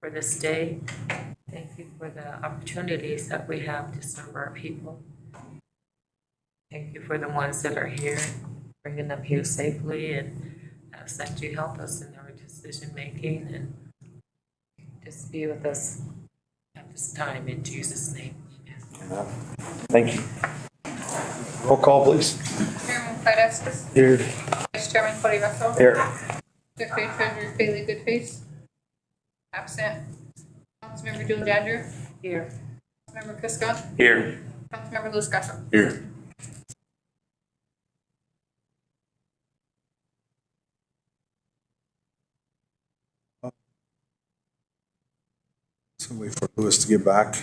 for this day. Thank you for the opportunities that we have to serve our people. Thank you for the ones that are here, bringing them here safely, and ask that you help us in our decision making and just be with us at this time in Jesus' name. Amen. Thank you. Roll call, please. Chairman Fidescus. Here. Vice Chairman Cody Russell. Here. Secretary Treasurer Bailey Goodface. Absent. Councilmember Jewel Jadger. Here. Councilmember Chris Scott. Here. Councilmember Louis Gossett. Here. So wait for Louis to get back.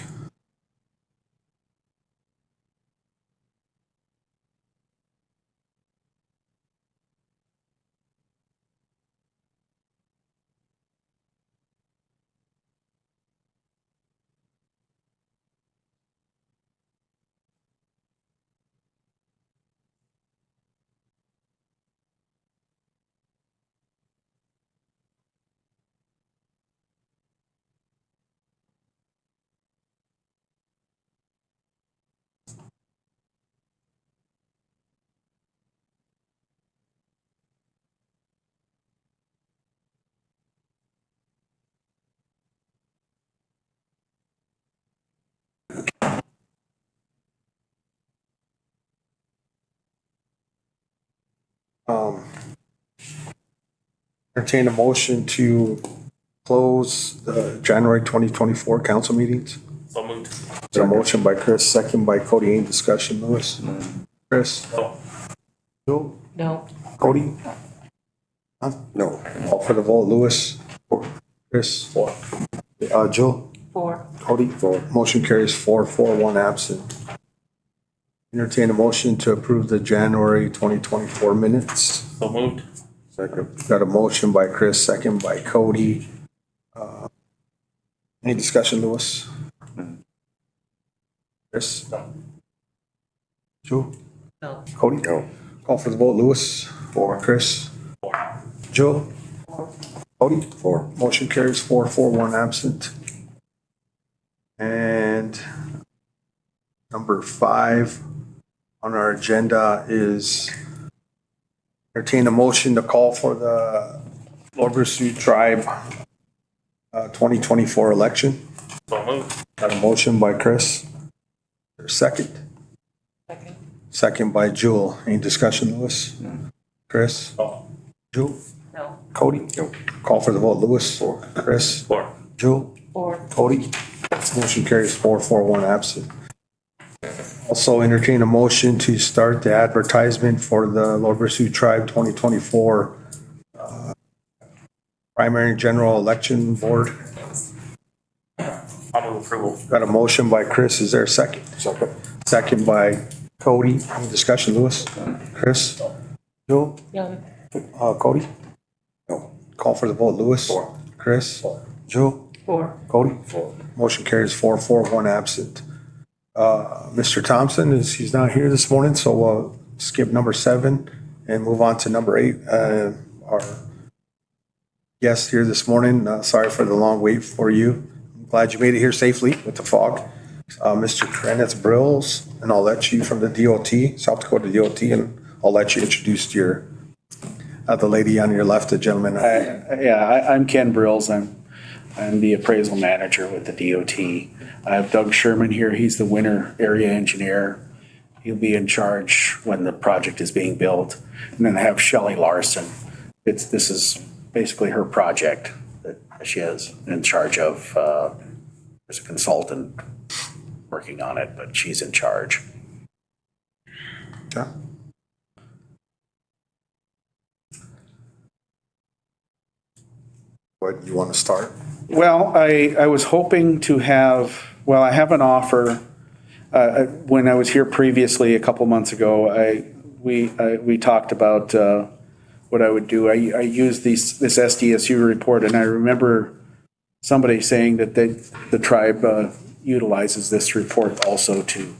Entertain a motion to close the January 2024 council meetings. So moved. There's a motion by Chris, second by Cody. Any discussion, Louis? Chris? No. Joe? No. Cody? No. All for the vote, Louis? Chris? 4. Joe? 4. Cody? 4. Motion carries 4-4, 1 absent. Entertain a motion to approve the January 2024 minutes. So moved. Second. Got a motion by Chris, second by Cody. Any discussion, Louis? Chris? No. Joe? No. Cody? No. Call for the vote, Louis? 4. Chris? 4. Joe? 4. Cody? 4. Motion carries 4-4, 1 absent. And number 5 on our agenda is entertain a motion to call for the Sioux Tribe 2024 election. So moved. Got a motion by Chris. There's a second. Second. Second by Jewel. Any discussion, Louis? Chris? No. Jewel? No. Cody? No. Call for the vote, Louis? 4. Chris? 4. Jewel? 4. Cody? Motion carries 4-4, 1 absent. Also entertain a motion to start the advertisement for the Sioux Tribe 2024 primary and general election board. I'll move approval. Got a motion by Chris. Is there a second? Second. Second by Cody. Any discussion, Louis? Chris? Joe? None. Cody? No. Call for the vote, Louis? 4. Chris? 4. Joe? 4. Cody? 4. Motion carries 4-4, 1 absent. Mr. Thompson he's not here this morning, so we'll skip number 7 and move on to number 8. Our guest here this morning, sorry for the long wait for you. I'm glad you made it here safely with the fog. Mr. Kenneth Brule, and I'll let you from the DOT, South Dakota DOT, and I'll let you introduce your the lady on your left, the gentleman. I'm Ken Brills. I'm the appraisal manager with the DOT. I have Doug Sherman here. He's the winter area engineer. He'll be in charge when the project is being built. And then I have Shelley Larson. This is basically her project that she is in charge of. There's a consultant working on it, but she's in charge. Okay. What, you want to start? Well, I was hoping to have, I have an offer. When I was here previously a couple months ago, we talked about what I would do. I used this SDSU report, and I remember somebody saying that the tribe utilizes this report also to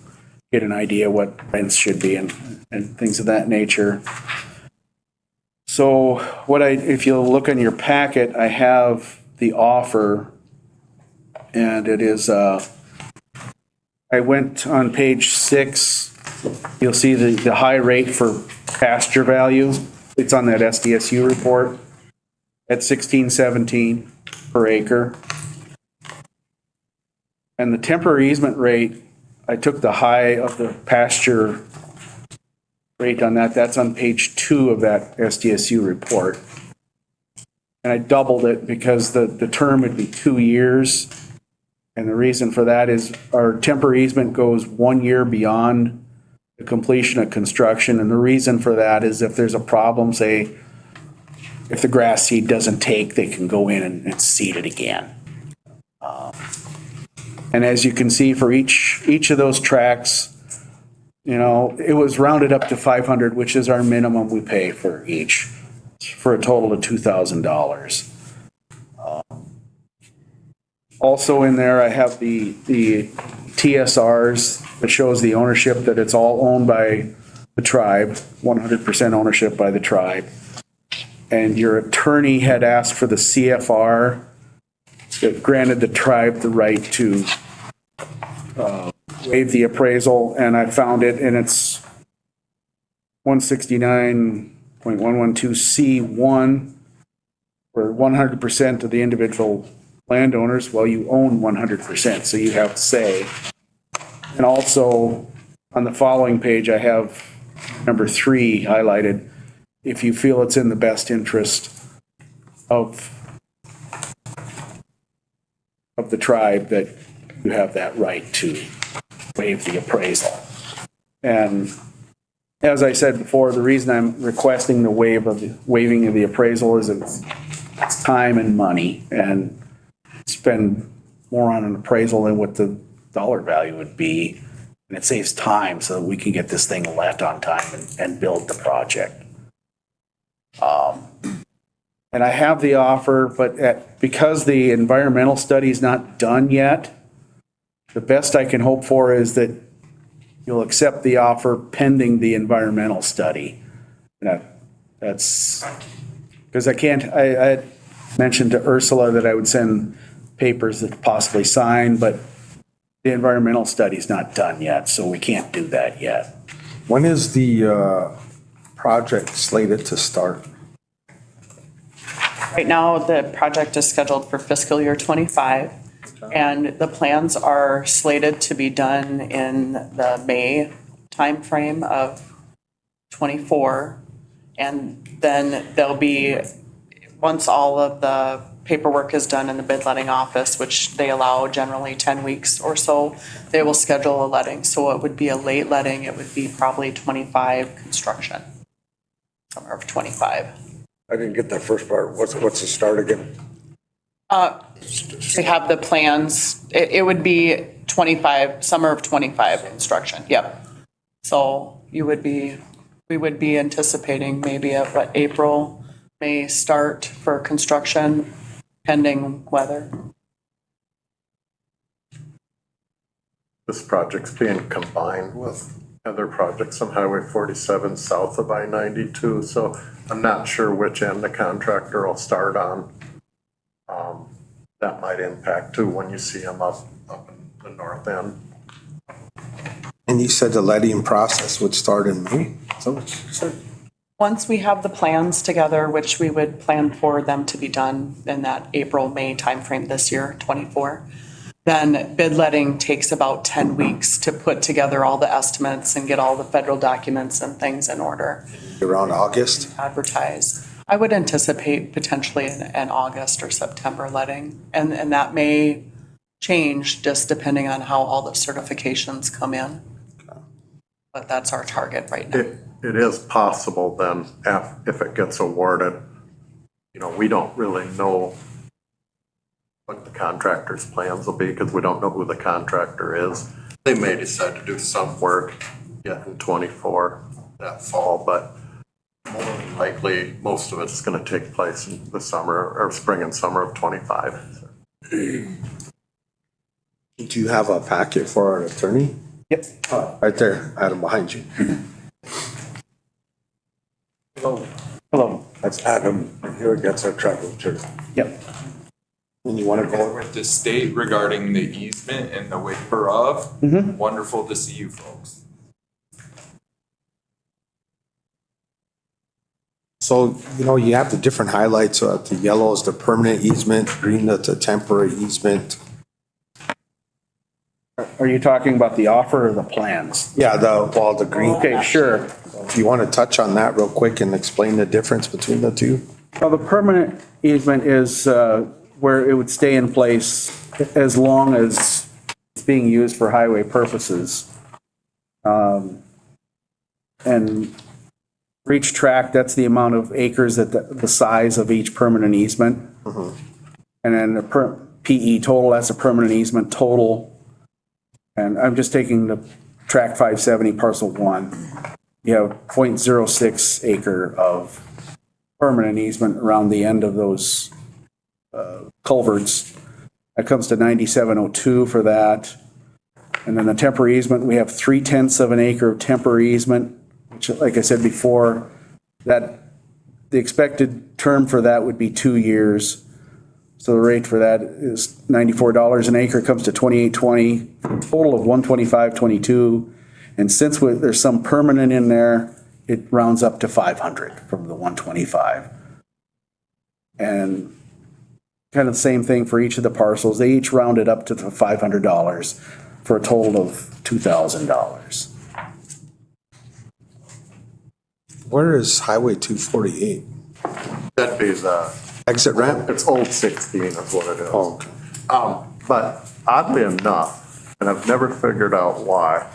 get an idea what rents should be and things of that nature. So if you look on your packet, I have the offer And it is, I went on page 6, you'll see the high rate for pasture value. It's on that SDSU report at 1617 per acre. And the temporary easement rate, I took the high of the pasture rate on that. That's on page 2 of that SDSU report. And I doubled it because the term would be 2 years. And the reason for that is our temporary easement goes 1 year beyond the completion of construction. And the reason for that is if there's a problem, say, if the grass seed doesn't take, they can go in and seed it again. And as you can see, for each of those tracks, you know, it was rounded up to 500, which is our minimum we pay for each, for a total of $2,000. Also in there, I have the TSRs that shows the ownership, that it's all owned by the tribe, 100% ownership by the tribe. And your attorney had asked for the CFR that granted the tribe the right to waive the appraisal, and I found it, and it's 169.112C1, where 100% of the individual landowners, well, you own 100%, so you have say. And also, on the following page, I have number 3 highlighted. If you feel it's in the best interest of the tribe, that you have that right to waive the appraisal. And as I said before, the reason I'm requesting the waiving of the appraisal is it's time and money, and spend more on an appraisal than what the dollar value would be. And it saves time so that we can get this thing let on time and build the project. And I have the offer, but because the environmental study is not done yet, the best I can hope for is that you'll accept the offer pending the environmental study. That's because I had mentioned to Ursula that I would send papers that possibly sign, but the environmental study is not done yet, so we can't do that yet. When is the project slated to start? Right now, the project is scheduled for fiscal year '25, and the plans are slated to be done in the May timeframe of '24. And then there'll be, once all of the paperwork is done in the bid letting office, which they allow generally 10 weeks or so, they will schedule a letting. So it would be a late letting. It would be probably 25 construction, summer of '25. I didn't get that first part. What's the start again? To have the plans, it would be 25, summer of '25 construction, yep. So we would be anticipating maybe a April, May start for construction pending weather. This project's being combined with other projects on Highway 47 south of I-92, so I'm not sure which end the contractor will start on. That might impact too when you see them up in the north end. And you said the letting process would start in May? So what you said? Once we have the plans together, which we would plan for them to be done in that April, May timeframe this year, '24, then bid letting takes about 10 weeks to put together all the estimates and get all the federal documents and things in order. Around August? Advertise. I would anticipate potentially an August or September letting, and that may change just depending on how all the certifications come in. But that's our target right now. It is possible then, if it gets awarded, you know, we don't really know what the contractor's plans will be because we don't know who the contractor is. They may decide to do some work yet in '24 that fall, but more than likely, most of it's going to take place in the summer or spring and summer of '25. Do you have a packet for our attorney? Yep. Right there, Adam, behind you. Hello. That's Adam, and here gets our tribal attorney. Yep. And you want to go, With the state regarding the easement and the waiver of, wonderful to see you folks. so, you have the different highlights. The yellow is the permanent easement, green the temporary easement. Are you talking about the offer or the plans? Yeah, the green. Okay, sure. Do you want to touch on that real quick and explain the difference between the two? Well, the permanent easement is where it would stay in place as long as it's being used for highway purposes. And for each tract, that's the amount of acres that the size of each permanent easement. And then the PE total, that's a permanent easement total. And I'm just taking the tract 570 parcel 1. You have 0.06 acre of permanent easement around the end of those culverts. That comes to 9702 for that. And then the temporary easement, we have 0.3 of an acre of temporary easement, which, like I said before, that the expected term for that would be 2 years. So the rate for that is $94 an acre, comes to $28.20, total of $125.22. And since there's some permanent in there, it rounds up to 500 from the 125. And kind of the same thing for each of the parcels. They each rounded up to the $500 for a total of $2,000. Where is Highway 248? That'd be the, Exit ramp? it's Old 16 is what it is. Oh, okay. But oddly enough, and I've never figured out why,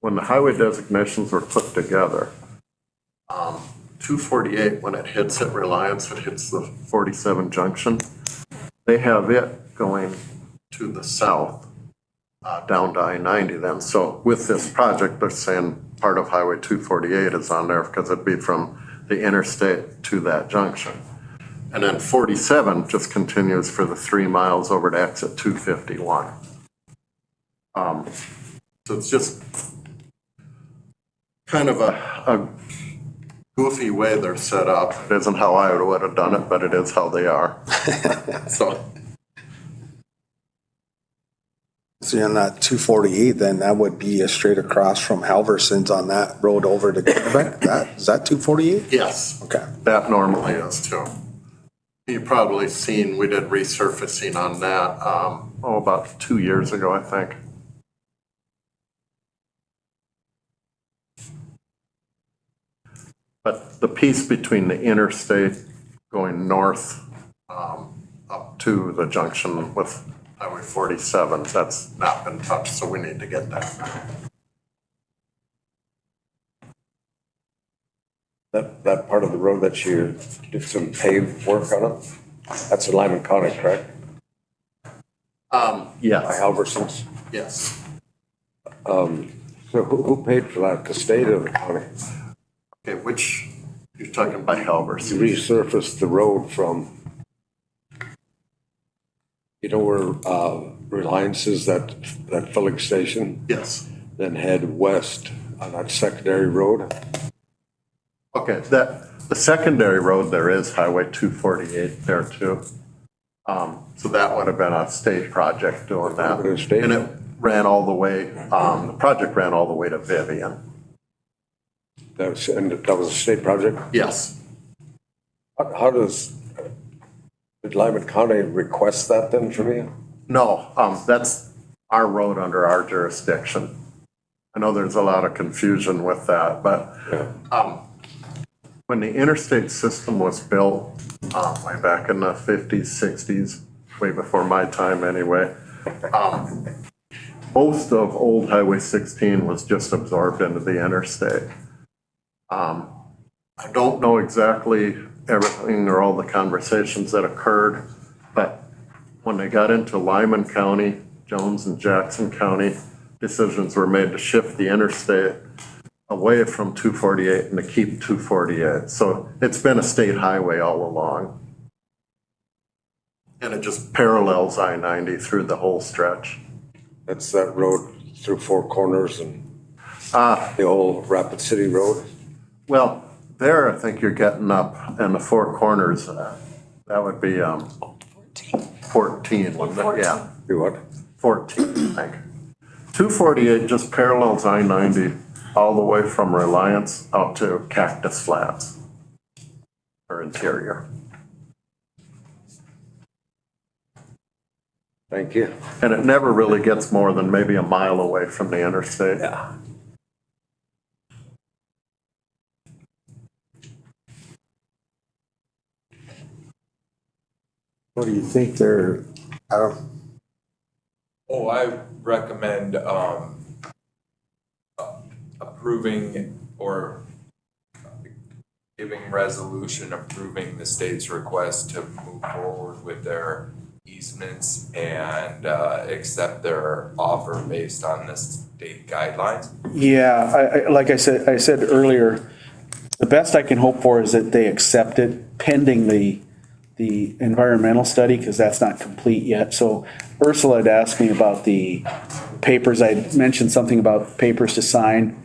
when the highway designations were put together, 248, when it hits at Reliance, it hits the 47 junction, they have it going to the south, down to I-90 then. So with this project, they're saying part of Highway 248 is on there because it'd be from the interstate to that junction. And then 47 just continues for the 3 miles over to exit 251. So it's just kind of a goofy way they're set up. It isn't how I would have done it, but it is how they are. So See, on that 248, then that would be straight across from Halverson's on that road over to Quebec. Is that 248? yes, Okay. that normally is too. You've probably seen, we did resurfacing on that, about 2 years ago, I think. But the piece between the interstate going north up to the junction with Highway 47, that's not been touched, so we need to get that. That part of the road that you did some paved work on it, that's in Lyman County, correct? By Yes, Halverson's. yes. So who paid for that, the state or the county? Okay, which, you're talking by Halvers? You resurfaced the road from, where Reliance is, that filling station, Yes. then head west on that secondary road? Okay, the secondary road there is Highway 248 there too. So that would have been a state project doing that. Been a state? And it ran all the way, the project ran all the way to Vivian. That was a state project? Yes. How did Lyman County request that then from you? No, that's our road under our jurisdiction. I know there's a lot of confusion with that, but when the interstate system was built, way back in the 50s, 60s, way before my time anyway, most of old Highway 16 was just absorbed into the interstate. I don't know exactly everything or all the conversations that occurred, but when they got into Lyman County, Jones and Jackson County, decisions were made to shift the interstate away from 248 and to keep 248. So it's been a state highway all along. And it just parallels I-90 through the whole stretch. That's that road through Four Corners and the old Rapid City Road? Well, there I think you're getting up in the Four Corners. That would be 14, wouldn't it? Yeah, Do what? 14, I think. 248 just parallels I-90 all the way from Reliance out to Cactus Flats or Interior. Thank you. And it never really gets more than maybe a mile away from the interstate. Yeah. What do you think there? I don't, Oh, I recommend, approving or giving resolution approving the state's request to move forward with their easements and, accept their offer based on the state guidelines. Yeah, like I said earlier, the best I can hope for is that they accept it pending the environmental study, because that's not complete yet. So Ursula had asked me about the papers. I mentioned something about papers to sign,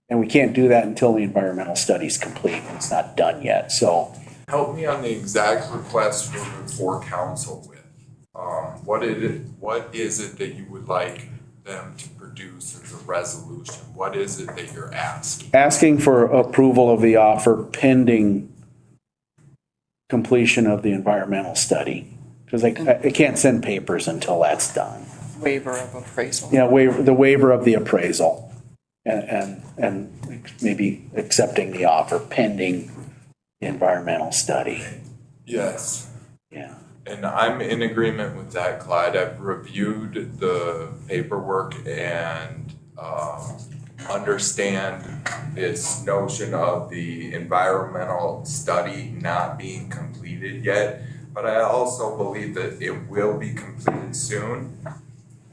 and we can't do that until the environmental study's complete. It's not done yet, so. Help me on the exact request we're before council with. What is it that you would like them to produce as a resolution? What is it that you're asking? Asking for approval of the offer pending completion of the environmental study. Because I can't send papers until that's done. Waiver of appraisal. Yeah, the waiver of the appraisal and maybe accepting the offer pending the environmental study. Yes. Yeah. And I'm in agreement with that, Clyde. I've reviewed the paperwork and understand this notion of the environmental study not being completed yet. But I also believe that it will be completed soon.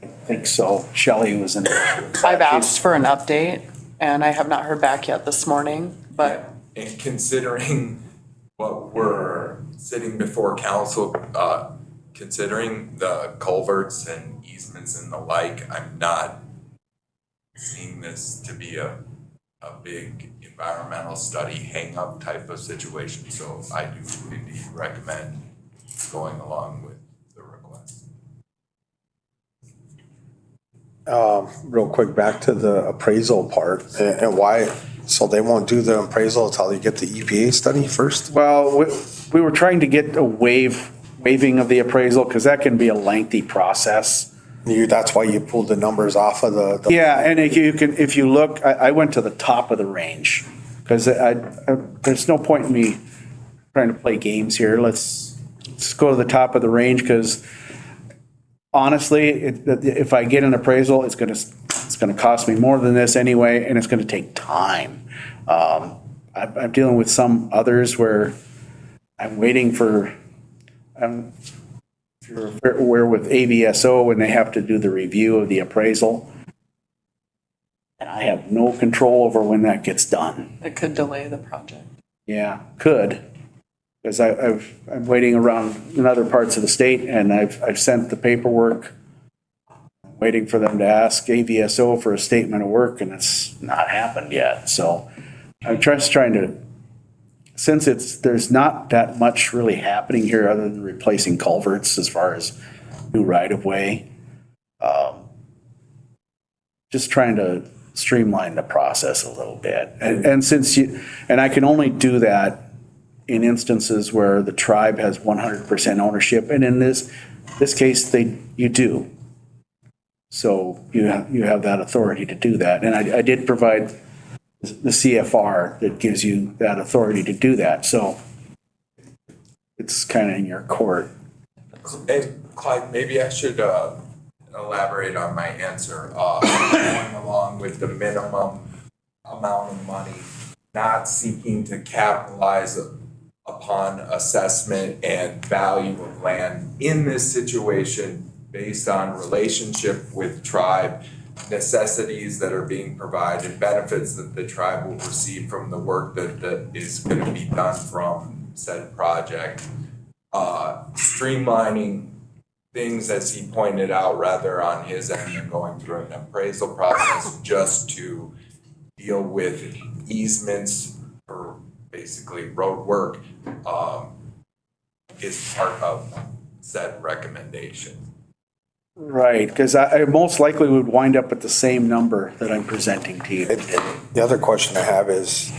I think so. Shelley was in. I've asked for an update and I have not heard back yet this morning, but And considering what we're sitting before council, considering the culverts and easements and the like, I'm not seeing this to be a big environmental study hang-up type of situation. So I do indeed recommend going along with the request. real quick, back to the appraisal part and why, so they won't do the appraisal until they get the EPA study first? Well, we were trying to get a waiving of the appraisal, because that can be a lengthy process. That's why you pulled the numbers off of the. Yeah, and if you look, I went to the top of the range, because there's no point in me trying to play games here. Let's go to the top of the range, because honestly, if I get an appraisal, it's gonna cost me more than this anyway, and it's gonna take time. I'm dealing with some others where I'm waiting for, if you're aware with AVSO, when they have to do the review of the appraisal, and I have no control over when that gets done. it could delay the project. Yeah, could, because I'm waiting around in other parts of the state, and I've sent the paperwork, waiting for them to ask AVSO for a statement of work, and it's not happened yet. So I'm just trying to, since there's not that much really happening here other than replacing culverts as far as new right-of-way, just trying to streamline the process a little bit. And I can only do that in instances where the tribe has 100% ownership, and in this case, you do. So you have that authority to do that. And I did provide the CFR that gives you that authority to do that. So it's kind of in your court. And Clyde, maybe I should elaborate on my answer. Going along with the minimum amount of money, not seeking to capitalize upon assessment and value of land in this situation based on relationship with tribe, necessities that are being provided, benefits that the tribe will receive from the work that is going to be done from said project. Streamlining things, as he pointed out, rather on his end than going through an appraisal process just to deal with easements for basically road work. is part of said recommendation. Right, because I most likely would wind up at the same number that I'm presenting to you. The other question I have is,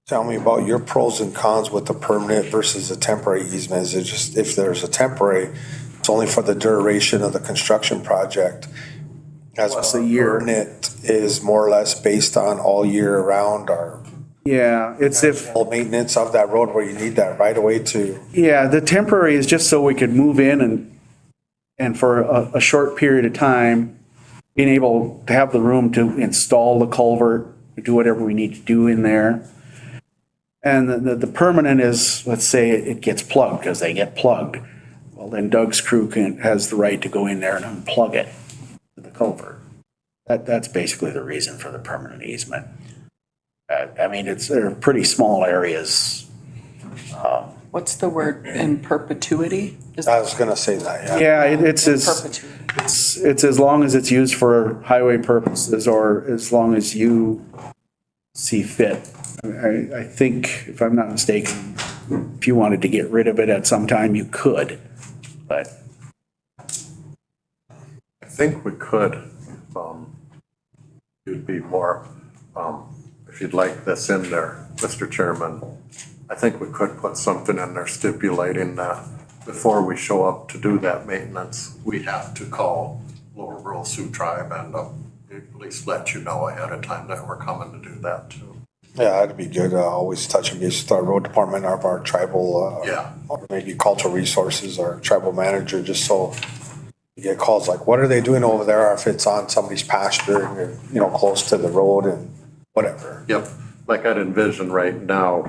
tell me about your pros and cons with the permanent versus a temporary easement. Is it just, if there's a temporary, it's only for the duration of the construction project? As Plus a year. permanent is more or less based on all year round or Yeah, it's if, full maintenance of that road where you need that right away to. yeah, the temporary is just so we could move in and for a short period of time, being able to have the room to install the culvert, do whatever we need to do in there. And the permanent is, let's say it gets plugged, because they get plugged. Well, then Doug's crew has the right to go in there and unplug it, the culvert. That's basically the reason for the permanent easement. I mean, they're pretty small areas. What's the word, in perpetuity? Is I was gonna say that, yeah. Yeah, it's in as, perpetuity? it's as long as it's used for highway purposes or as long as you see fit. I think, if I'm not mistaken, if you wanted to get rid of it at some time, you could, but. I think we could, you'd be more, if you'd like this in there, Mr. Chairman, I think we could put something in there stipulating that before we show up to do that maintenance, we have to call Lower Rural Sioux Tribe and at least let you know ahead of time that we're coming to do that too. Yeah, that'd be good. Always touch base with our road department of our tribal, Yeah. or maybe cultural resources or tribal manager, just so you get calls like, what are they doing over there? Or if it's on somebody's pasture and you're, you know, close to the road and whatever. Yep, like I'd envision right now,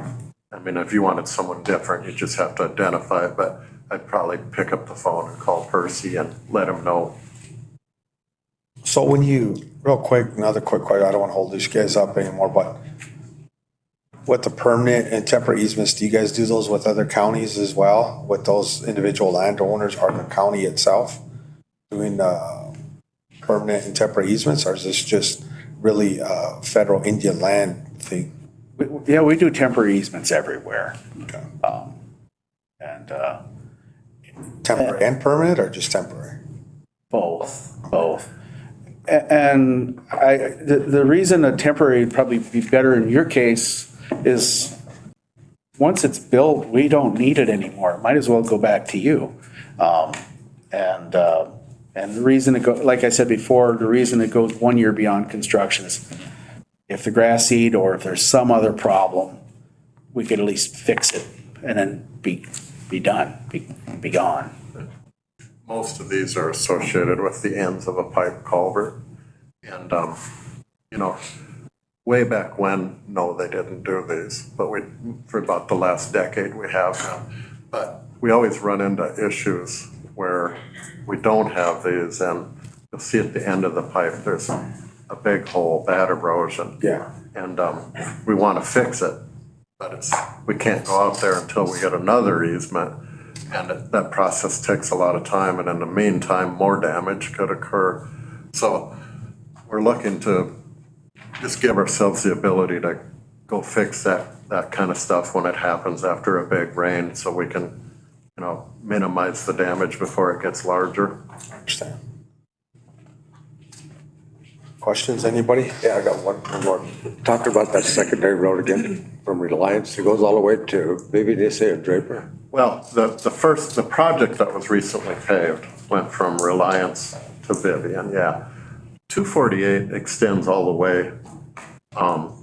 I mean, if you wanted someone different, you just have to identify it, but I'd probably pick up the phone and call Percy and let him know. So when you, real quick, another quick question, I don't want to hold these guys up anymore, but with the permanent and temporary easements, do you guys do those with other counties as well? With those individual landowners or the county itself doing permanent and temporary easements? Or is this just really a federal Indian land thing? Yeah, we do temporary easements everywhere. Okay. And Temporary and permanent or just temporary? both. And the reason a temporary would probably be better in your case is once it's built, we don't need it anymore. It might as well go back to you. And the reason it like I said before, the reason it goes 1 year beyond construction is if the grass seed or if there's some other problem, we could at least fix it and then be done, be gone. Most of these are associated with the ends of a pipe culvert. And, you know, way back when, no, they didn't do these, but for about the last decade, we have now. But we always run into issues where we don't have these, and you'll see at the end of the pipe, there's a big hole, bad erosion. Yeah. And we want to fix it, but we can't go out there until we get another easement. And that process takes a lot of time, and in the meantime, more damage could occur. So we're looking to just give ourselves the ability to go fix that kind of stuff when it happens after a big rain, so we can, you know, minimize the damage before it gets larger. I understand. Questions, anybody? Yeah, I got one more. Talk about that secondary road again from Reliance. It goes all the way to, maybe they say a Draper. Well, the project that was recently paved went from Reliance to Vivian, yeah. 248 extends all the way,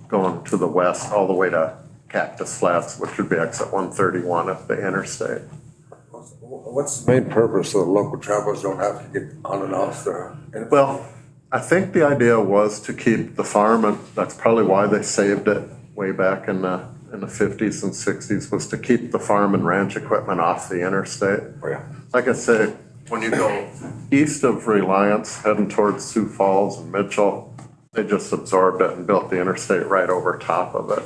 going to the west, all the way to Cactus Flats, which would be exit 131 at the interstate. What's the main purpose so the local travelers don't have to get on and off there? Well, I think the idea was to keep the farm, and that's probably why they saved it way back in the 50s and 60s, was to keep the farm and ranch equipment off the interstate. Oh, yeah. Like I say, when you go east of Reliance, heading towards Sioux Falls and Mitchell, they just absorbed it and built the interstate right over top of it.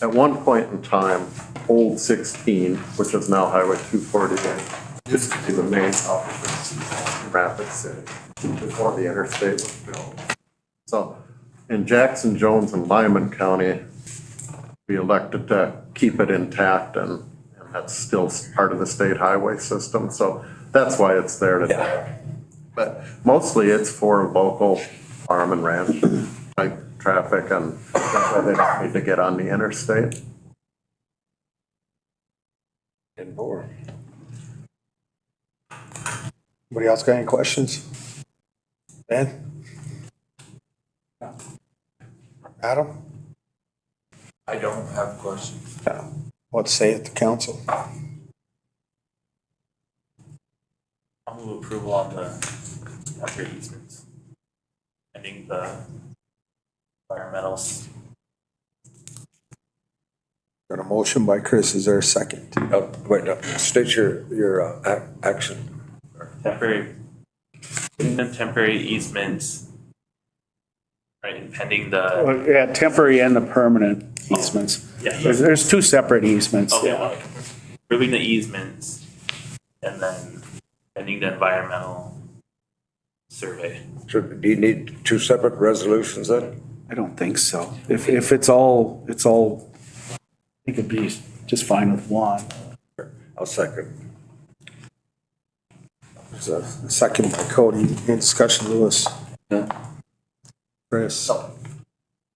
At one point in time, Old 16, which is now Highway 248, used to be the main office in Rapid City before the interstate was built. So in Jackson, Jones, and Lyman County, we elected to keep it intact and that's still part of the state highway system. So that's why it's there today. But mostly it's for local farm and ranch type traffic and that way they don't need to get on the interstate. And more. Anybody else got any questions? Ben? Adam? I don't have questions. What to say at the council? I'll move approval on the temporary easements. Ending the environmentals. Got a motion by Chris, is there a second? Wait, no, state your action. Temporary, ending the temporary easements. Right, and pending the, Well, yeah, temporary and the permanent easements. yeah, There's two separate easements. okay, well, approving the easements and then pending the environmental survey. So do you need two separate resolutions then? I don't think so. If it's all, I think it'd be just fine with one. I'll second. There's a second by Cody. Any discussion, Lewis? No. Chris?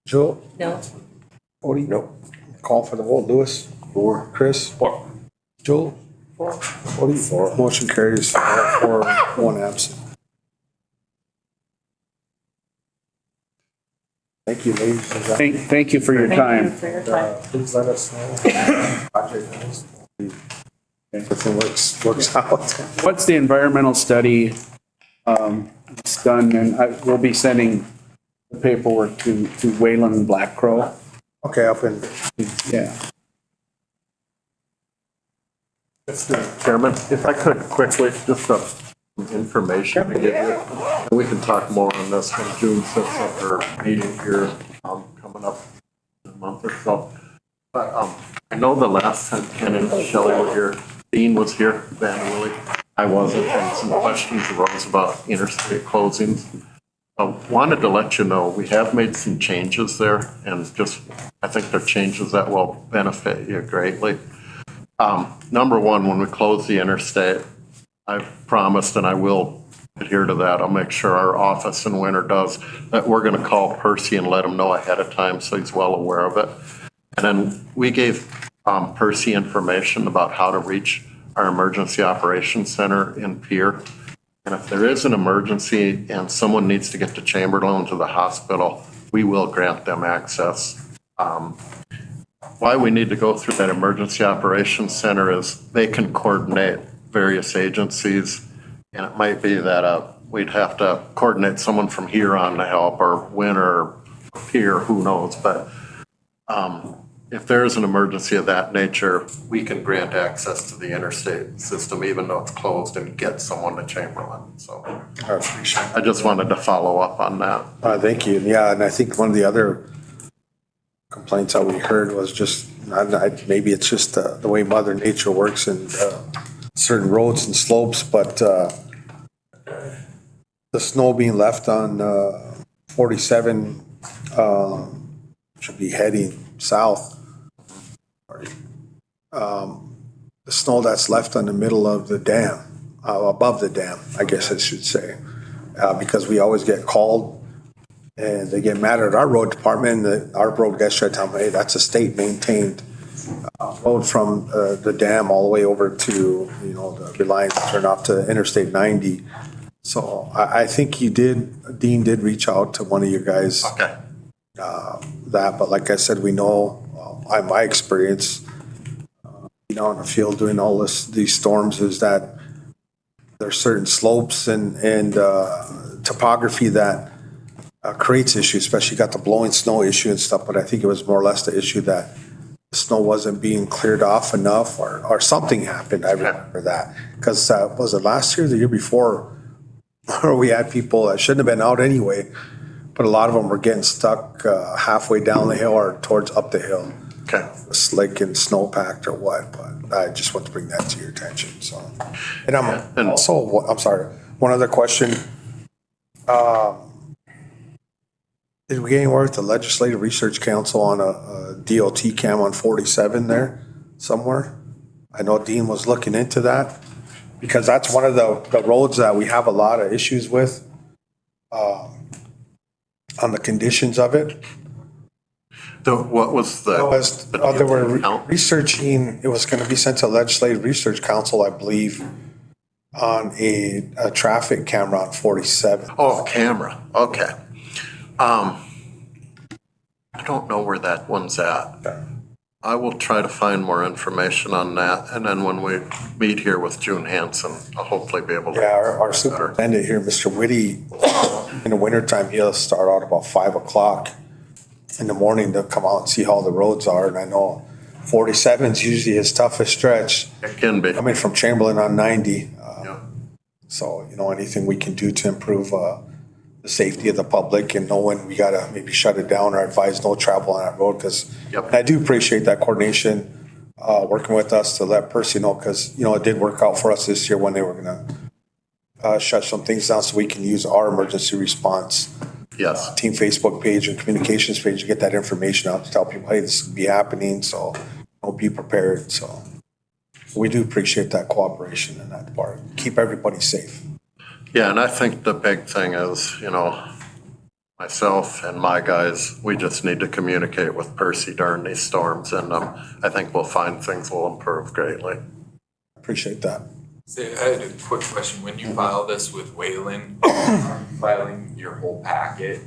Joe? No. Cody? No. Call for the vote, Lewis? 4. Chris? 4. Joe? 4. Cody? 4. Motion carries 4, 1 absent. Thank you, ladies and gentlemen. Thank you for your time. Thank you for your time. Please let us know. Project everything works out. Once the environmental study is done, and we'll be sending the paperwork to Wayland Black Crow. Okay, up in, Yeah. Mr. Chairman, if I could quickly, just some information to give you. And we can talk more on this when June 6th at our meeting here, coming up in a month or so. But, I know the last time Ken and Shelley were here, Dean was here, Van Willie, I wasn't, and some questions arose about interstate closings. I wanted to let you know, we have made some changes there and just, I think they're changes that will benefit you greatly. Number one, when we close the interstate, I've promised and I will adhere to that. I'll make sure our office in Winter does that. We're going to call Percy and let him know ahead of time so he's well aware of it. And then we gave Percy information about how to reach our emergency operations center in Pierre. And if there is an emergency and someone needs to get to Chamberlain to the hospital, we will grant them access. Why we need to go through that emergency operations center is they can coordinate various agencies. And it might be that we'd have to coordinate someone from here on to help or Winter, Pierre, who knows. But if there is an emergency of that nature, we can grant access to the interstate system, even though it's closed, and get someone to Chamberlain. So I just wanted to follow up on that. thank you. Yeah, and I think one of the other complaints that we heard was just, maybe it's just the way Mother Nature works and certain roads and slopes, but the snow being left on 47 should be heading south. The snow that's left on the middle of the dam, above the dam, I guess I should say, because we always get called and they get mad at our road department. Our road guys try to tell them, hey, that's a state maintained road from the dam all the way over to, the Reliance turn off to Interstate 90. So I think Dean did reach out to one of you guys. Okay. But like I said, we know, my experience, in the field doing all these storms is that there's certain slopes and topography that creates issues, especially got the blowing snow issue and stuff, but I think it was more or less the issue that the snow wasn't being cleared off enough or something happened. I remember that. Because was it last year or the year before where we had people that shouldn't have been out anyway, but a lot of them were getting stuck halfway down the hill or towards up the hill. Okay. Slick and snow packed or what, but I just want to bring that to your attention, so. And I'm sorry, one other question. Did we get anywhere with the Legislative Research Council on a DOT cam on 47 there somewhere? I know Dean was looking into that because that's one of the roads that we have a lot of issues with on the conditions of it. What was the? They were researching, it was going to be sent to Legislative Research Council, I believe, on a traffic camera on 47. Oh, camera, okay. I don't know where that one's at. I will try to find more information on that, and then when we meet here with June Hanson, I'll hopefully be able to. Yeah, our superintendent here, Mr. Whitty, in the wintertime, he'll start out about 5 o'clock in the morning to come out and see how the roads are, and I know 47 is usually his toughest stretch. It can be. Coming from Chamberlain on 90. Yeah. So, anything we can do to improve the safety of the public and know when we gotta maybe shut it down or advise no travel on that road, because Yep. I do appreciate that coordination, working with us to let Percy know, because, it did work out for us this year when they were gonna shut some things down so we can use our emergency response Yes, team Facebook page and communications page to get that information out to tell people, hey, this could be happening, so be prepared. So we do appreciate that cooperation in that part. Keep everybody safe. yeah, and I think the big thing is, myself and my guys, we just need to communicate with Percy during these storms, and I think we'll find things will improve greatly. Appreciate that. So I had a quick question. When you file this with Wayland, are you filing your whole packet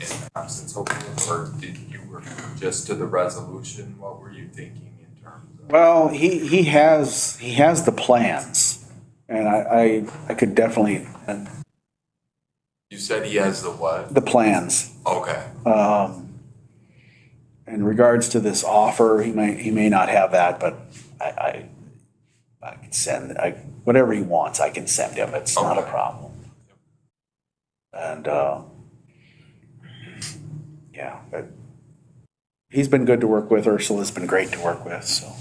in absence of, or did you work just to the resolution? What were you thinking in terms of? Well, he has the plans, and I could definitely, You said he has the what? the plans. Okay. In regards to this offer, he may not have that, but I can send, whatever he wants, I can send him. It's not a Okay. problem. And, yeah, but he's been good to work with. Ursula's been great to work with, so.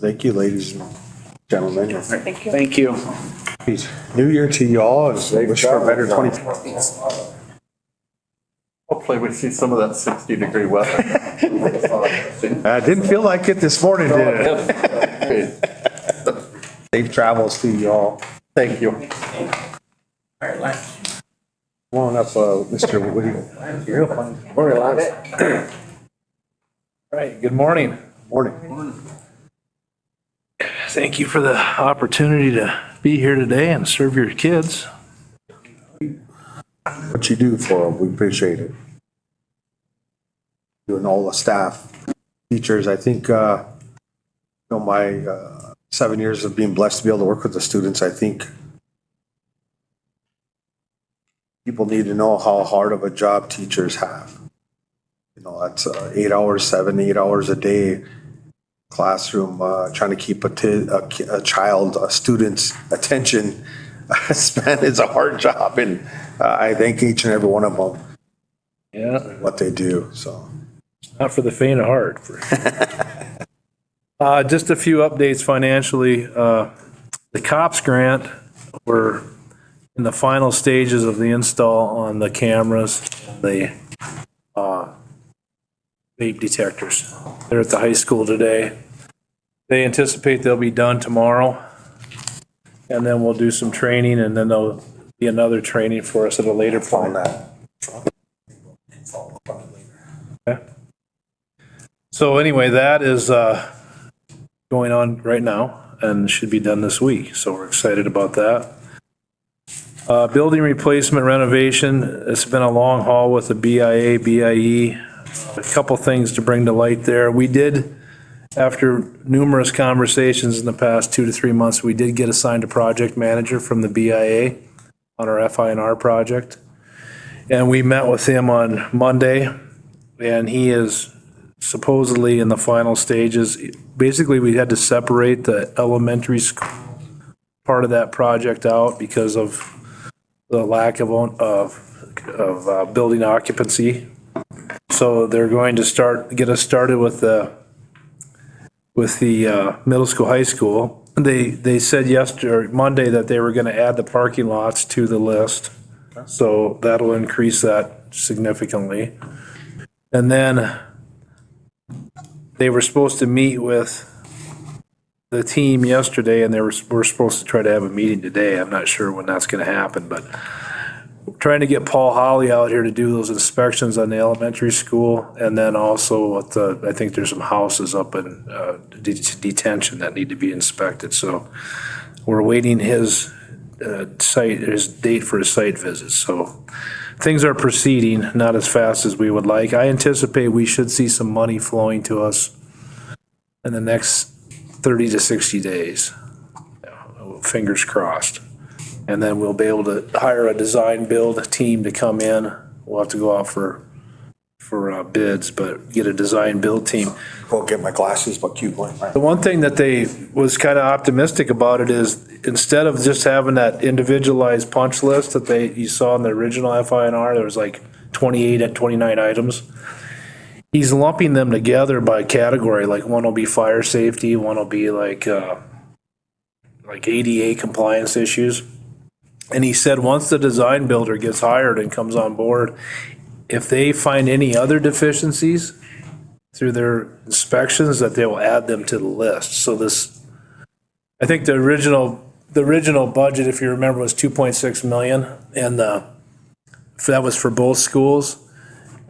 Thank you, ladies and gentlemen. Thank you. Thank you. New Year to you all, and wish for a better 20. Hopefully we see some of that 60-degree weather. Didn't feel like it this morning, did it? Safe travels to you all. Thank you. Come on up, Mr. Whitty. Morning, Lance. Right, good morning. Morning. Thank you for the opportunity to be here today and serve your kids. What you do for them, we appreciate it. You and all the staff, teachers, I think, my 7 years of being blessed to be able to work with the students, I think people need to know how hard of a job teachers have. That's 8 hours, 8 hours a day, classroom, trying to keep a student's attention span is a hard job, and I thank each and every one of them Yeah, what they do, so. not for the faint of heart. Just a few updates financially. The COPS grant, we're in the final stages of the install on the cameras, the vape detectors. They're at the high school today. They anticipate they'll be done tomorrow. And then we'll do some training, and then there'll be another training for us at a later point. Okay. So anyway, that is going on right now and should be done this week. So we're excited about that. Building replacement renovation, it's been a long haul with the BIA, BIE. A couple things to bring to light there. We did, after numerous conversations in the past 2 to 3 months, we did get assigned a project manager from the BIA on our FI&R project. And we met with him on Monday, and he is supposedly in the final stages. Basically, we had to separate the elementary school part of that project out because of the lack of building occupancy. So they're going to get us started with the middle school, high school, They said yesterday, or Monday, that they were gonna add the parking lots to the list. So that'll increase that significantly. And then they were supposed to meet with the team yesterday, and we're supposed to try to have a meeting today. I'm not sure when that's gonna happen, but trying to get Paul Holly out here to do those inspections on the elementary school. And then also with I think there's some houses up in detention that need to be inspected. So we're waiting his date for his site visit. So things are proceeding, not as fast as we would like. I anticipate we should see some money flowing to us in the next 30 to 60 days. Fingers crossed. And then we'll be able to hire a design build team to come in. We'll have to go out for bids, but get a design build team. Go get my glasses, but keep going. The one thing that they was kind of optimistic about it is, instead of just having that individualized punch list that you saw in the original FINR, there was like 28 and 29 items. He's lumping them together by category. Like one will be fire safety, one will be like ADA compliance issues. And he said once the design builder gets hired and comes on board, if they find any other deficiencies through their inspections, that they will add them to the list. So I think the original budget, if you remember, was 2.6 million, and that was for both schools.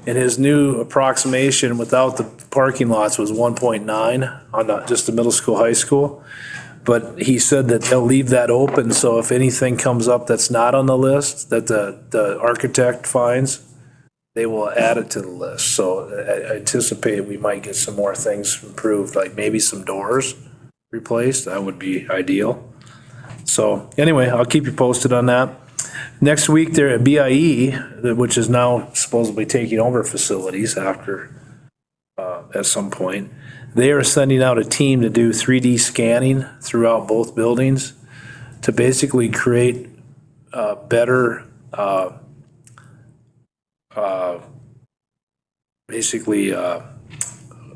And his new approximation without the parking lots was 1.9 on just the middle school, high school. But he said that they'll leave that open, so if anything comes up that's not on the list, that the architect finds, they will add it to the list. So I anticipate we might get some more things improved, like maybe some doors replaced. That would be ideal. So anyway, I'll keep you posted on that. Next week, they're at BIE, which is now supposedly taking over facilities after, at some point. They are sending out a team to do 3D scanning throughout both buildings to basically create better,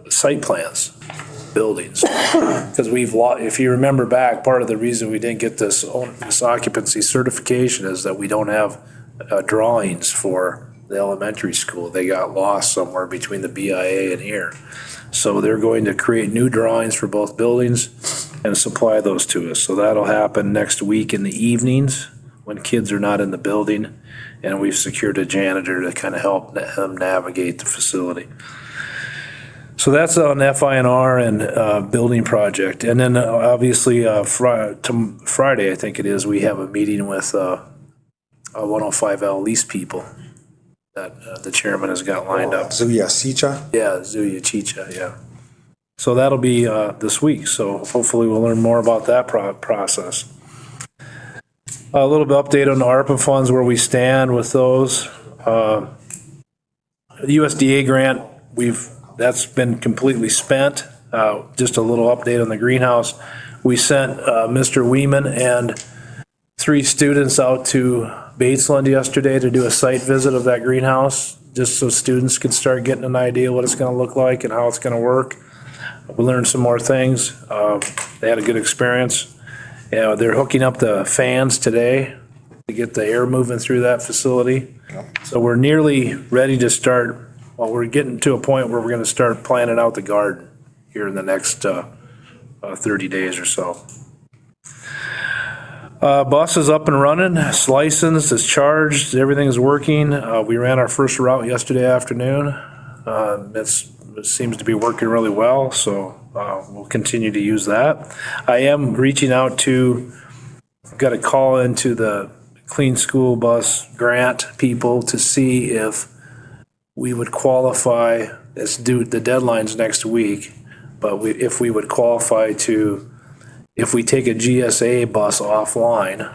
site plans, buildings. Because if you remember back, part of the reason we didn't get this occupancy certification is that we don't have drawings for the elementary school. They got lost somewhere between the BIA and here. So they're going to create new drawings for both buildings and supply those to us. So that'll happen next week in the evenings when kids are not in the building. And we've secured a janitor to kind of help them navigate the facility. So that's on FINR and building project. And then obviously Friday, I think it is, we have a meeting with 105L lease people that the chairman has got lined up. Zuya Sicha? Yeah, Zuya Chicha, yeah. So that'll be this week. So hopefully we'll learn more about that process. A little bit update on the ARPA funds, where we stand with those. USDA grant, that's been completely spent. Just a little update on the greenhouse. We sent Mr. Weeman and 3 students out to Batesland yesterday to do a site visit of that greenhouse, just so students could start getting an idea what it's gonna look like and how it's gonna work. We learned some more things. They had a good experience. Yeah, they're hooking up the fans today to get the air moving through that facility. So we're nearly ready to start. Well, we're getting to a point where we're gonna start planning out the garden here in the next 30 days or so. Bus is up and running, it's licensed, it's charged, everything's working. We ran our first route yesterday afternoon. It seems to be working really well, so we'll continue to use that. I am reaching out I've got a call into the Clean School Bus Grant people to see if we would qualify. It's due, the deadline's next week, but if we would qualify if we take a GSA bus offline,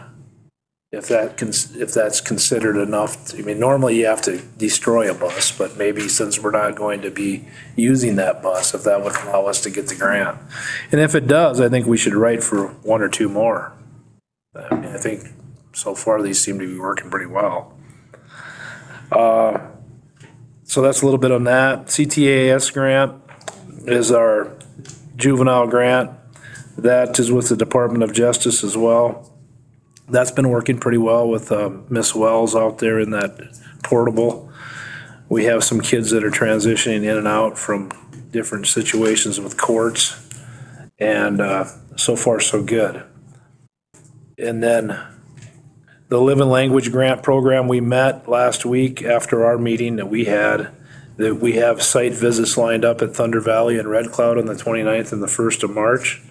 if that's considered enough. I mean, normally you have to destroy a bus, but maybe since we're not going to be using that bus, if that would allow us to get the grant. And if it does, I think we should write for 1 or 2 more. I mean, I think so far these seem to be working pretty well. So that's a little bit on that. CTAS grant is our juvenile grant. That is with the Department of Justice as well. That's been working pretty well with Miss Wells out there in that portable. We have some kids that are transitioning in and out from different situations with courts, and so far so good. And then the Living Language Grant Program, we met last week after our meeting that we had, that we have site visits lined up at Thunder Valley and Red Cloud on the 29th and the 1st of March.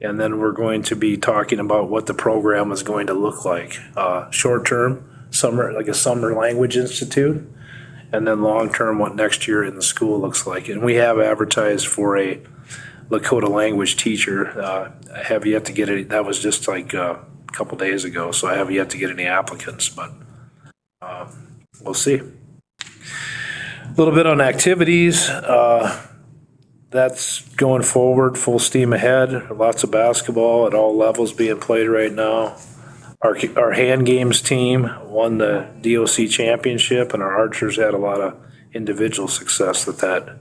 And then we're going to be talking about what the program is going to look like. Short-term, summer, like a summer language institute, and then long-term, what next year in the school looks like. And we have advertised for a Lakota language teacher. I have yet to get it. That was just like a couple days ago, so I have yet to get any applicants, but we'll see. A little bit on activities. That's going forward, full steam ahead. Lots of basketball at all levels being played right now. Our hand games team won the DOC championship, and our archers had a lot of individual success at that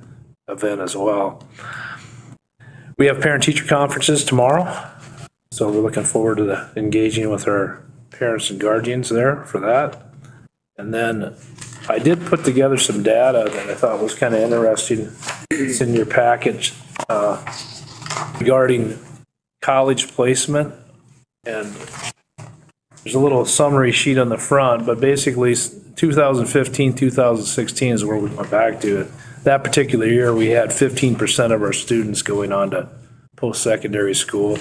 event as well. We have parent-teacher conferences tomorrow, so we're looking forward to engaging with our parents and guardians there for that. And then I did put together some data that I thought was kind of interesting. It's in your package regarding college placement, and there's a little summary sheet on the front, but basically 2015, 2016 is where we went back to. That particular year, we had 15% of our students going on to post-secondary school.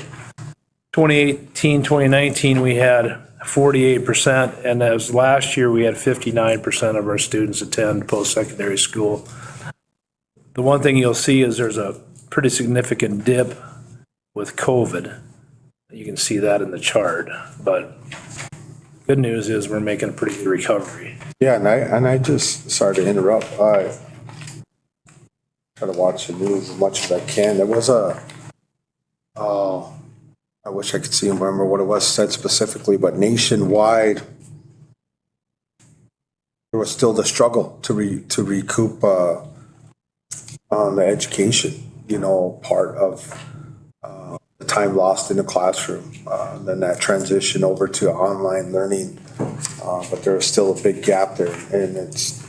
2018, 2019, we had 48%, and as last year, we had 59% of our students attend post-secondary school. The one thing you'll see is there's a pretty significant dip with COVID. You can see that in the chart, but good news is we're making a pretty good recovery. Yeah, and I just, sorry to interrupt, I try to watch the news as much as I can. There was I wish I could see and remember what it was said specifically, but nationwide, there was still the struggle to recoup on the education, part of the time lost in the classroom, and then that transition over to online learning. But there was still a big gap there, and it's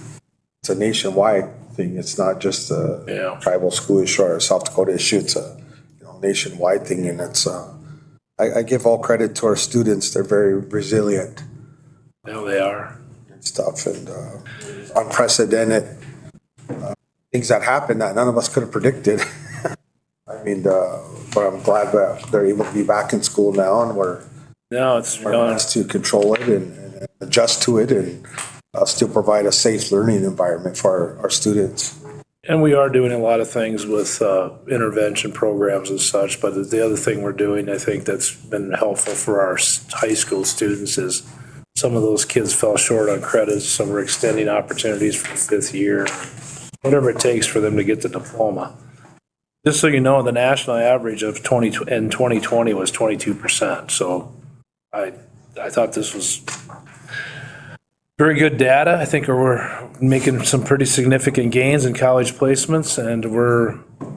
a nationwide thing. It's not just a tribal school issue or a South Dakota issue. It's a nationwide thing, and it's I give all credit to our students. They're very resilient. Yeah, they are. And stuff, and unprecedented things that happened that none of us could have predicted. I mean, but I'm glad that they're able to be back in school now, and we're to control it and adjust to it, and still provide a safe learning environment for our students. And we are doing a lot of things with intervention programs and such, but the other thing we're doing, I think that's been helpful for our high school students is some of those kids fell short on credits, so we're extending opportunities for the fifth year, whatever it takes for them to get the diploma. Just so you know, the national average of 2020 was 22%, so I thought this was very good data. I think we're making some pretty significant gains in college placements, and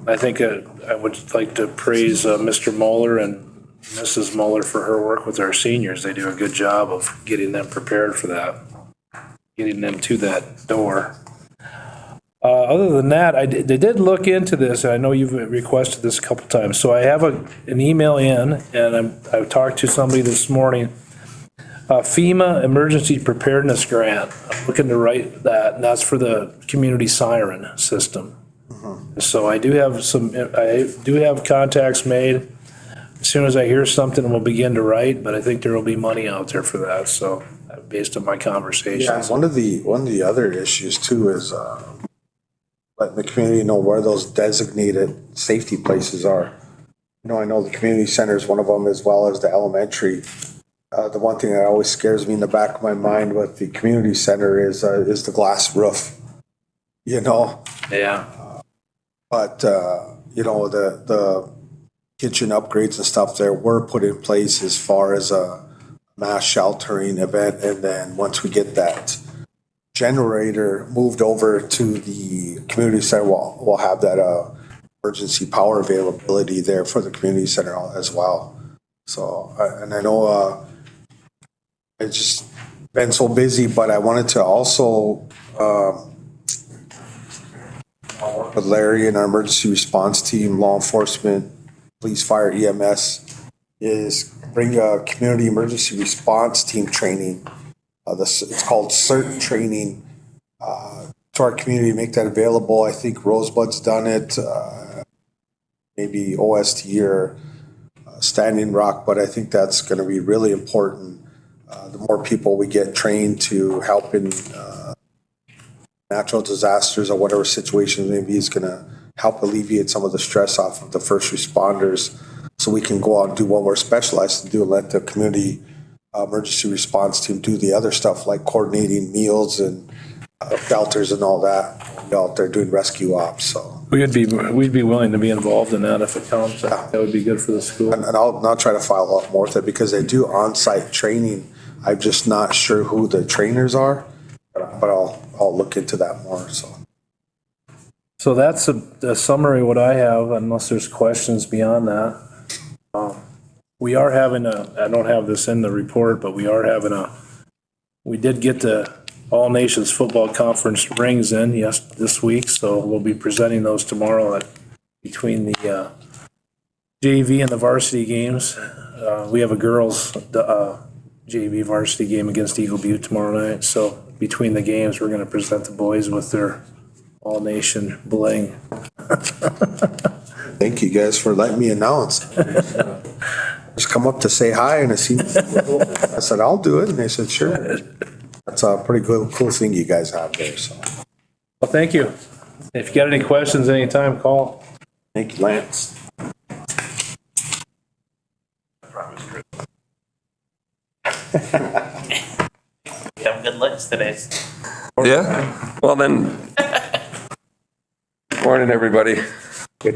I would like to praise Mr. Moeller and Mrs. Moeller for her work with our seniors. They do a good job of getting them prepared for that, getting them to that door. Other than that, I did look into this, and I know you've requested this a couple times. So I have an email in, and I talked to somebody this morning. FEMA Emergency Preparedness Grant. I'm looking to write that, and that's for the community siren system. So I do have contacts made. As soon as I hear something, we'll begin to write, but I think there will be money out there for that. So based on my conversations. Yeah, one of the other issues too is letting the community know where those designated safety places are. I know the community center is one of them, as well as the elementary. The one thing that always scares me in the back of my mind with the community center is the glass roof. Yeah. But the kitchen upgrades and stuff there were put in place as far as a mass sheltering event, and then once we get that generator moved over to the community center, we'll have that emergency power availability there for the community center as well. So, and I know it's just been so busy, but I wanted to also work with Larry and our emergency response team, law enforcement, police, fire, EMS, is bring a community emergency response team training. It's called CERT training to our community, make that available. I think Rosebud's done it, maybe OST or Standing Rock, but I think that's going to be really important. The more people we get trained to help in natural disasters or whatever situation may be, is going to help alleviate some of the stress off of the first responders, so we can go out and do what we're specialized to do and let the community emergency response team do the other stuff like coordinating meals and shelters and all that. We're out there doing rescue ops, so. We'd be willing to be involved in that if it comes. That would be good for the school. And I'll try to follow up more with it because they do on-site training. I'm just not sure who the trainers are, but I'll look into that more, so. So that's a summary of what I have, unless there's questions beyond that. We are having I don't have this in the report, but we did get the All Nations Football Conference rings in this week, so we'll be presenting those tomorrow between the JV and the varsity games. We have a girls JV varsity game against Eagle Butte tomorrow night, so between the games, we're going to present the boys with their All Nation bling. Thank you guys for letting me announce. Just come up to say hi, and I said, I'll do it, and they said, sure. That's a pretty cool thing you guys have there, so. Well, thank you. If you got any questions anytime, call. Thank you, Lance. You have good looks today. Yeah, well then, morning, everybody. You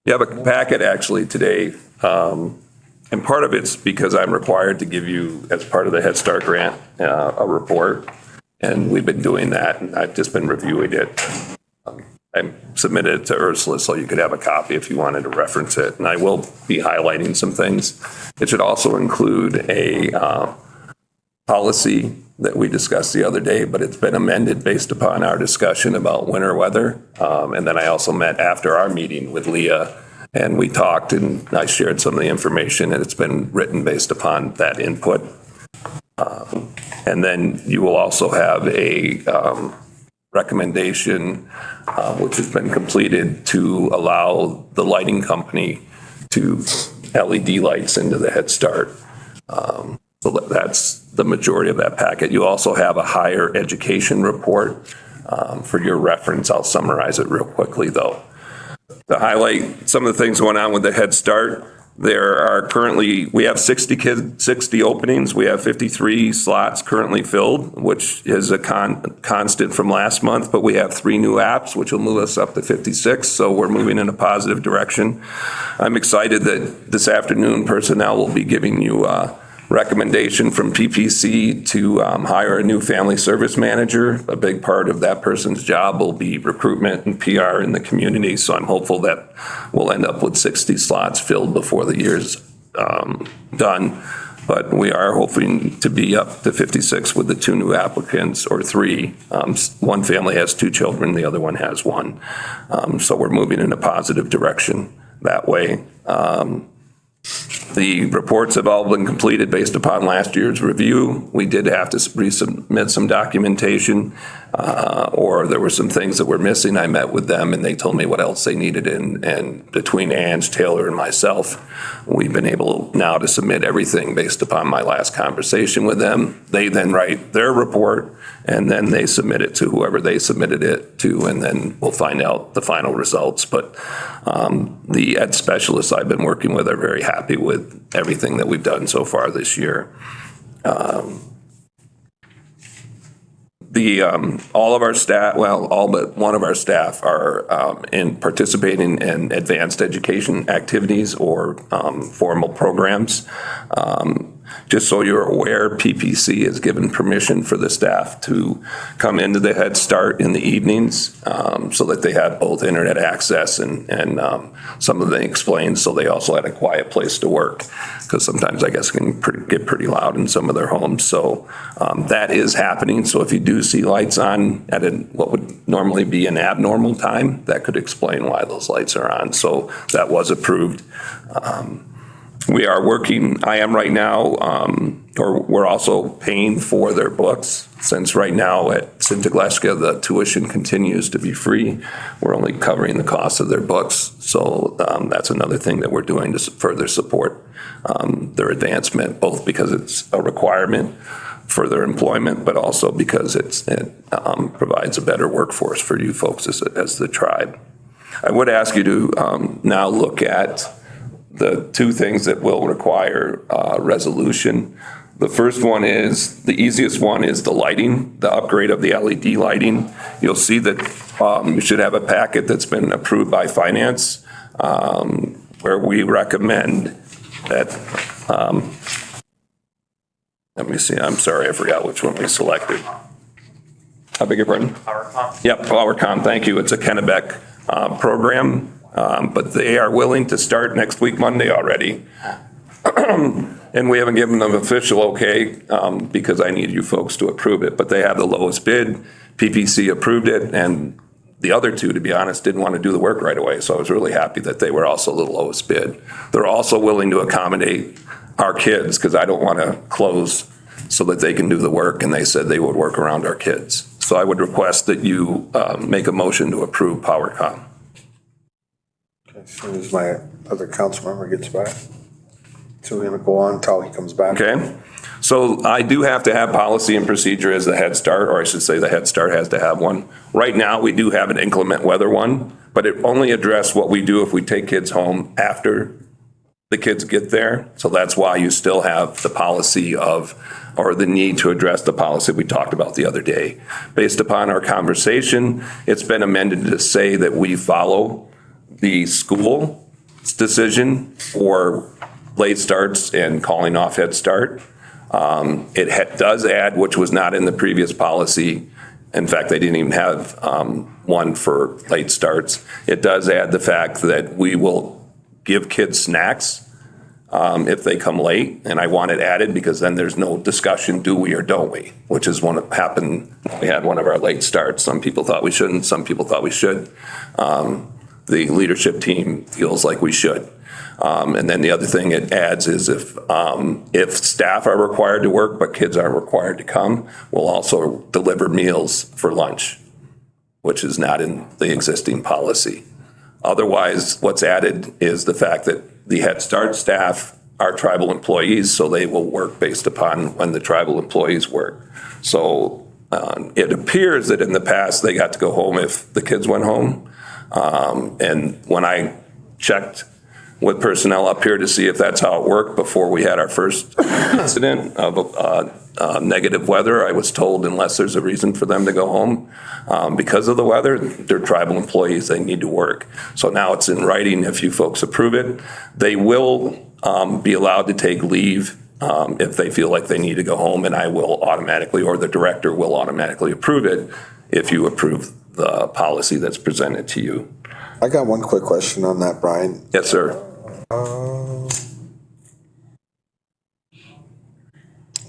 have a packet actually today, and part of it's because I'm required to give you, as part of the Head Start grant, a report, and we've been doing that, and I've just been reviewing it. I submitted it to Ursula so you could have a copy if you wanted to reference it, and I will be highlighting some things. It should also include a policy that we discussed the other day, but it's been amended based upon our discussion about winter weather. And then I also met after our meeting with Leah, and we talked, and I shared some of the information, and it's been written based upon that input. And then you will also have a recommendation, which has been completed, to allow the lighting company to LED lights into the Head Start. So that's the majority of that packet. You also have a higher education report for your reference. I'll summarize it real quickly, though. To highlight some of the things going on with the Head Start, we have 60 openings. We have 53 slots currently filled, which is a constant from last month, but we have 3 new apps, which will move us up to 56. So we're moving in a positive direction. I'm excited that this afternoon personnel will be giving you recommendation from PPC to hire a new family service manager. A big part of that person's job will be recruitment and PR in the community. So I'm hopeful that we'll end up with 60 slots filled before the year's done. But we are hoping to be up to 56 with the 2 new applicants, or 3. One family has 2 children, the other one has 1. So we're moving in a positive direction that way. The reports have all been completed based upon last year's review. We did have to resubmit some documentation, or there were some things that were missing. I met with them and they told me what else they needed, and between Ange, Taylor, and myself, we've been able now to submit everything based upon my last conversation with them. They then write their report, and then they submit it to whoever they submitted it to, and then we'll find out the final results. But the ed specialists I've been working with are very happy with everything that we've done so far this year. All of our staff, well, all but one of our staff are participating in advanced education activities or formal programs. Just so you're aware, PPC has given permission for the staff to come into the Head Start in the evenings so that they have both internet access and some of them explained, so they also had a quiet place to work, because sometimes I guess it can get pretty loud in some of their homes. So that is happening. So if you do see lights on at what would normally be an abnormal time, that could explain why those lights are on. So that was approved. We are working, I am right now, or we're also paying for their books, since right now at Sintigleska, the tuition continues to be free. We're only covering the cost of their books. So that's another thing that we're doing to further support their advancement, both because it's a requirement for their employment, but also because it provides a better workforce for you folks as the tribe. I would ask you to now look at the two things that will require resolution. The first one is, the easiest one is the lighting, the upgrade of the LED lighting. You'll see that you should have a packet that's been approved by finance where we recommend that, let me see, I'm sorry, I forgot which one we selected. I beg your pardon? PowerCom? Yep, PowerCom, thank you. It's a Kennebec program. But they are willing to start next week, Monday already. And we haven't given them official okay because I need you folks to approve it. But they have the lowest bid. PPC approved it. And the other two, to be honest, didn't want to do the work right away. So I was really happy that they were also the lowest bid. They're also willing to accommodate our kids, because I don't want to close so that they can do the work. And they said they would work around our kids. So I would request that you make a motion to approve PowerCom. As soon as my other council member gets back. So we're gonna go on until he comes back. Okay, so I do have to have policy and procedure as the Head Start, or I should say the Head Start has to have one. Right now, we do have an inclement weather one, but it only addressed what we do if we take kids home after the kids get there. So that's why you still have the policy of, or the need to address the policy we talked about the other day. Based upon our conversation, it's been amended to say that we follow the school's decision for late starts and calling off Head Start. It does add, which was not in the previous policy. In fact, they didn't even have one for late starts. It does add the fact that we will give kids snacks if they come late. And I want it added because then there's no discussion, do we or don't we? Which is what happened. We had one of our late starts. Some people thought we shouldn't. Some people thought we should. The leadership team feels like we should. And then the other thing it adds is if staff are required to work but kids aren't required to come, we'll also deliver meals for lunch, which is not in the existing policy. Otherwise, what's added is the fact that the Head Start staff are tribal employees, so they will work based upon when the tribal employees work. So it appears that in the past they got to go home if the kids went home. And when I checked with personnel up here to see if that's how it worked before we had our first incident of negative weather, I was told unless there's a reason for them to go home because of the weather, they're tribal employees, they need to work. So now it's in writing. If you folks approve it, they will be allowed to take leave if they feel like they need to go home, and I will automatically, or the director will automatically approve it if you approve the policy that's presented to you. I got one quick question on that, Brian. Yes, sir.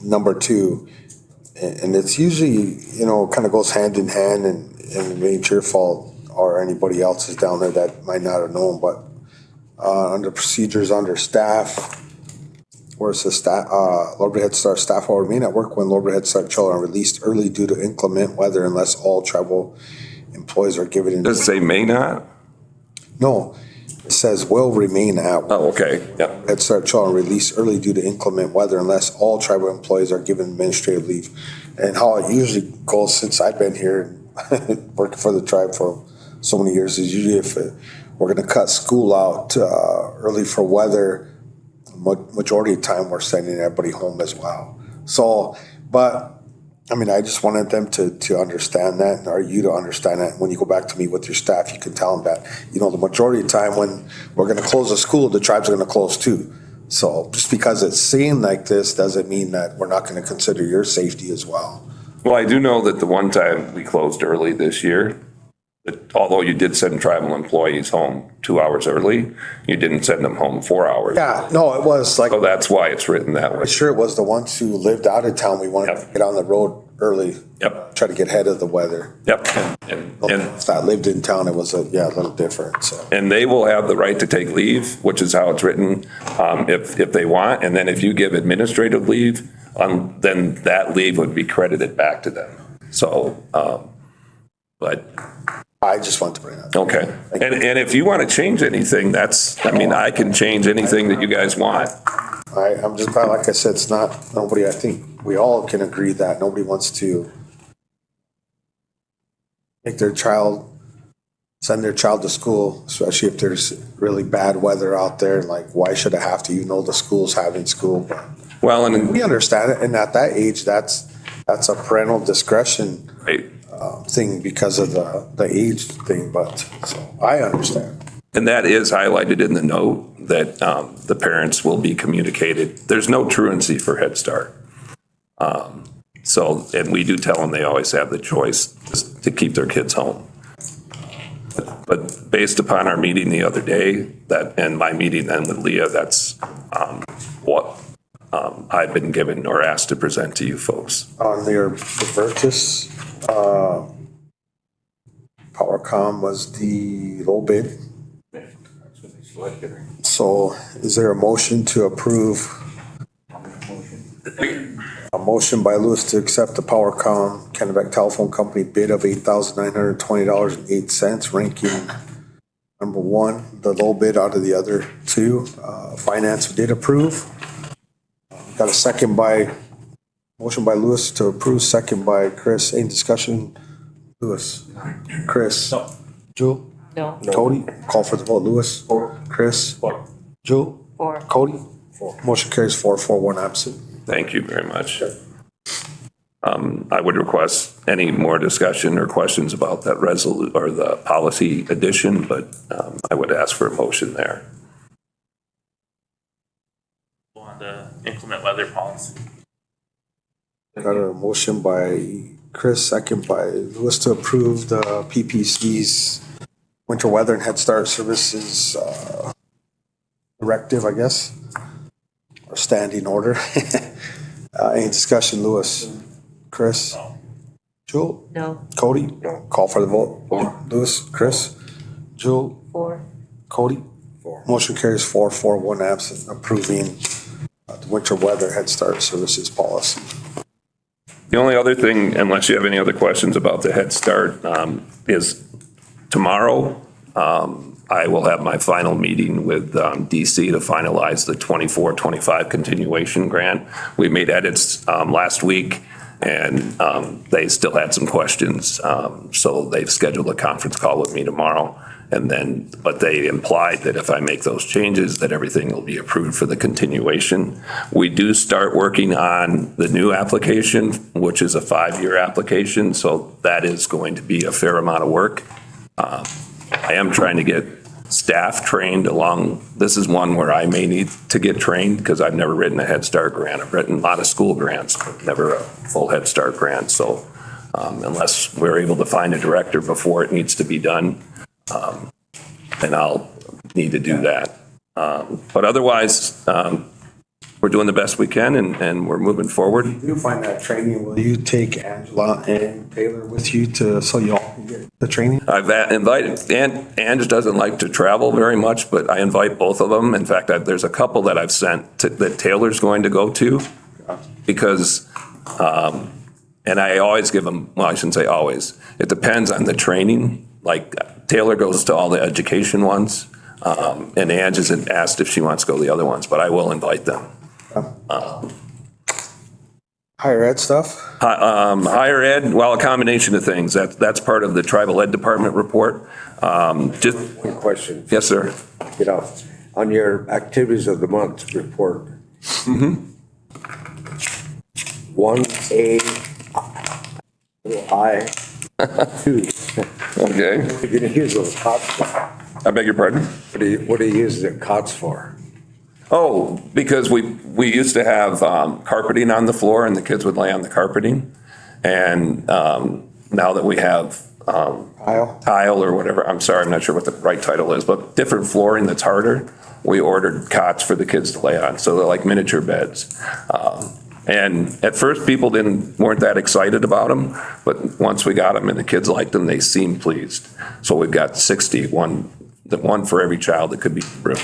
Number 2, and it's usually, kind of goes hand in hand, and it ain't your fault or anybody else's down there that might not have known, but under procedures, under staff, where it says staff, Lord Head Start staff will remain at work when Lord Head Start children are released early due to inclement weather unless all tribal employees are given. Does it say may not? No, it says will remain at work. Oh, okay, yeah. Head Start children released early due to inclement weather unless all tribal employees are given administrative leave. And how it usually goes since I've been here working for the tribe for so many years is usually if we're going to cut school out early for weather, majority of the time we're sending everybody home as well. So, but I mean, I just wanted them to understand that, or you to understand that. When you go back to meet with your staff, you can tell them that, the majority of the time when we're going to close a school, the tribes are going to close too. So just because it's seen like this doesn't mean that we're not going to consider your safety as well. Well, I do know that the one time we closed early this year, that although you did send tribal employees home 2 hours early, you didn't send them home 4 hours. Yeah, no, it was like, So that's why it's written that way. sure, it was the ones who lived out of town. We wanted to get on the road early. Yep. Try to get ahead of the weather. Yep. And If that lived in town, it was a little different, so. and they will have the right to take leave, which is how it's written, if they want. And then if you give administrative leave, then that leave would be credited back to them. So, but, I just want to bring that up. okay. And if you want to change anything, I can change anything that you guys want. I'm just glad, like I said, it's not, nobody, I think we all can agree that nobody wants to send their child to school, especially if there's really bad weather out there. Like, why should I have to? You know, the school's having school. But Well, and we understand it, and at that age, that's a parental discretion right. thing because of the age thing. But so I understand. And that is highlighted in the note that the parents will be communicated. There's no truancy for Head Start. And we do tell them they always have the choice to keep their kids home. But based upon our meeting the other day, and my meeting then with Leah, that's what I've been given or asked to present to you folks. On the purchase, PowerCom was the low bid. So is there a motion to approve? A motion by Lewis to accept the PowerCom Kennebec Telephone Company bid of $8,920.08, ranking number one, the low bid out of the other two. Finance did approve. Got a motion by Lewis to approve, second by Chris. Any discussion? Lewis? Chris? No. Jewel? No. Cody? Call for the vote. Lewis? Chris? Jewel? 4. Cody? Motion carries 4-1 absent. Thank you very much. I would request any more discussion or questions about that or the policy addition, but I would ask for a motion there. On the inclement weather policy. Got a motion by Chris, second by Lewis to approve the PPC's winter weather and Head Start services directive, I guess, or standing order. Any discussion, Lewis? Chris? Jewel? No. Cody? No. Call for the vote. Lewis? Chris? Jewel? 4. Cody? 4. Motion carries 4-1 absent, approving the winter weather Head Start services policy. The only other thing, unless you have any other questions about the Head Start, is tomorrow, I will have my final meeting with DC to finalize the 24-25 continuation grant. We made edits last week, and they still had some questions. So they've scheduled a conference call with me tomorrow. But they implied that if I make those changes, that everything will be approved for the continuation. We do start working on the new application, which is a 5-year application. So that is going to be a fair amount of work. I am trying to get staff trained along. This is one where I may need to get trained because I've never written a Head Start grant. I've written a lot of school grants, but never a full Head Start grant. So unless we're able to find a director before it needs to be done, and I'll need to do that. But otherwise, we're doing the best we can and we're moving forward. If you find that training, will you take Angela and Taylor with you so you all can get the training? I've invited, Ange doesn't like to travel very much, but I invite both of them. In fact, there's a couple that I've sent that Taylor's going to go to because, and I always give them, well, I shouldn't say always. It depends on the training. Like Taylor goes to all the education ones, and Ange hasn't asked if she wants to go to the other ones, but I will invite them. Higher ed stuff? Higher ed, well, a combination of things. That's part of the tribal ed department report. Just One question. yes, sir. You know, on your activities of the month report. 1A, I, 2. Okay. You're gonna use those COTS for. I beg your pardon. What do you use the COTS for? Oh, because we used to have carpeting on the floor and the kids would lay on the carpeting. And now that we have tile or whatever, I'm sorry, I'm not sure what the right title is, but different flooring that's harder, we ordered cots for the kids to lay on. So they're like miniature beds. And at first people weren't that excited about them, but once we got them and the kids liked them, they seemed pleased. So we've got 60, one for every child that could be room.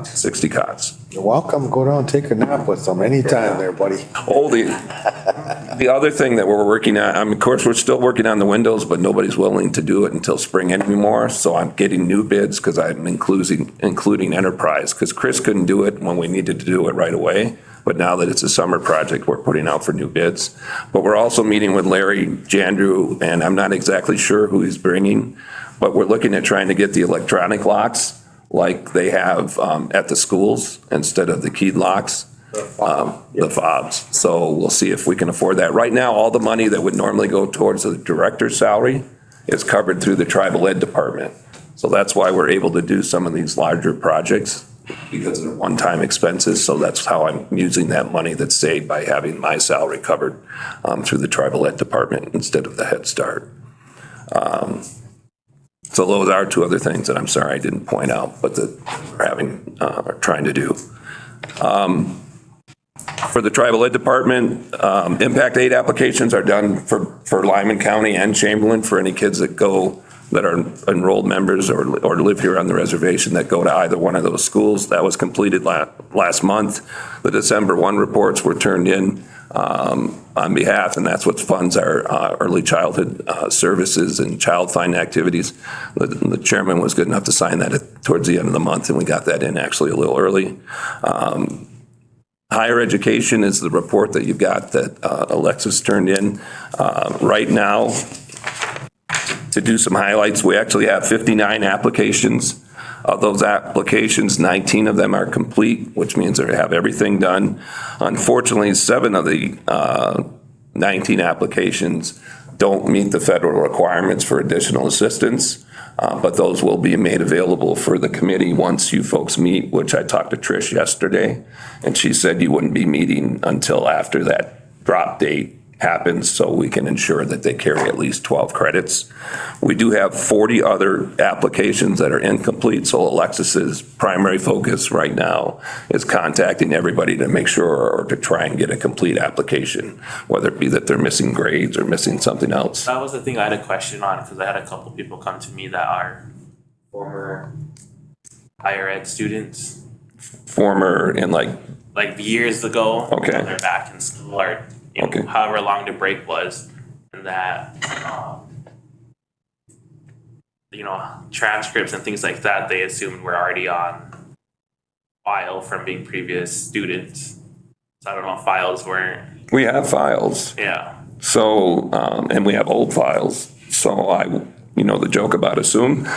60 cots. You're welcome. Go down and take a nap with them anytime there, buddy. Oh, the other thing that we're working on, of course, we're still working on the windows, but nobody's willing to do it until spring anymore. So I'm getting new bids because I'm including Enterprise, because Chris couldn't do it when we needed to do it right away. But now that it's a summer project, we're putting out for new bids. But we're also meeting with Larry Jandrew, and I'm not exactly sure who he's bringing, but we're looking at trying to get the electronic locks like they have at the schools instead of the keyed locks, the fobs. So we'll see if we can afford that. Right now, all the money that would normally go towards the director's salary is covered through the tribal ed department. So that's why we're able to do some of these larger projects, because of the one-time expenses. So that's how I'm using that money that's saved by having my salary covered through the tribal ed department instead of the Head Start. So those are two other things that I'm sorry I didn't point out, but that we're trying to do. For the tribal ed department, impact aid applications are done for Lyman County and Chamberlain for any kids that are enrolled members or live here on the reservation that go to either one of those schools. That was completed last month. The December 1 reports were turned in on behalf, and that's what funds our early childhood services and child find activities. The chairman was good enough to sign that towards the end of the month, and we got that in actually a little early. Higher education is the report that you've got that Alexis turned in. Right now, to do some highlights, we actually have 59 applications. Of those applications, 19 of them are complete, which means they have everything done. Unfortunately, 7 of the 19 applications don't meet the federal requirements for additional assistance, but those will be made available for the committee once you folks meet, which I talked to Trish yesterday, and she said you wouldn't be meeting until after that drop date happens, so we can ensure that they carry at least 12 credits. We do have 40 other applications that are incomplete, so Alexis's primary focus right now is contacting everybody to make sure or to try and get a complete application, whether it be that they're missing grades or missing something else. That was the thing I had a question on, because I had a couple people come to me that are former higher ed students. Former in like years ago. Okay. They're back in school, or Okay. however long the break was, and that transcripts and things like that they assumed were already on file from being previous students. So I don't know if files weren't. We have files. Yeah. So, and we have old files. So the joke about assume.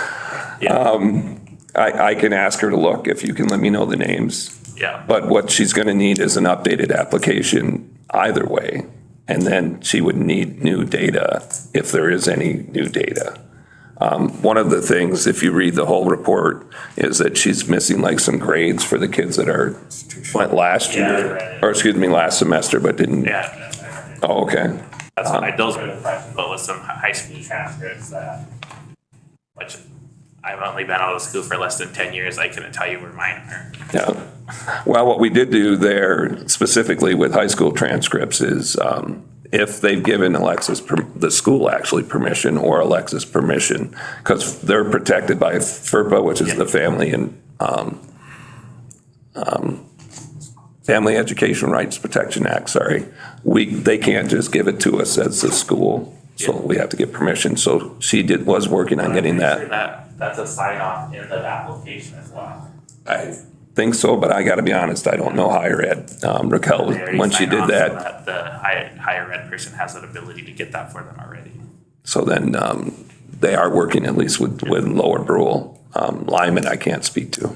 Yeah. I can ask her to look if you can let me know the names. Yeah. But what she's going to need is an updated application either way. And then she would need new data if there is any new data. One of the things, if you read the whole report, is that she's missing like some grades for the kids that went last year, or excuse me, last semester, but didn't. Yeah. Oh, okay. That's what those are the questions, but with some high school transcripts which I've only been out of school for less than 10 years. I couldn't tell you where mine are. Yeah. Well, what we did do there specifically with high school transcripts is if they've given Alexis, the school actually permission, or Alexis permission, because they're protected by FERPA, which is the Family and Family Education Rights Protection Act, sorry. They can't just give it to us as the school, so we have to get permission. So she was working on getting that. Sure that's a sign off in the application as well. I think so, but I gotta be honest, I don't know higher ed. Raquel, when she did that. The higher ed person has that ability to get that for them already. So then they are working at least with Lower Brule. Lyman, I can't speak to.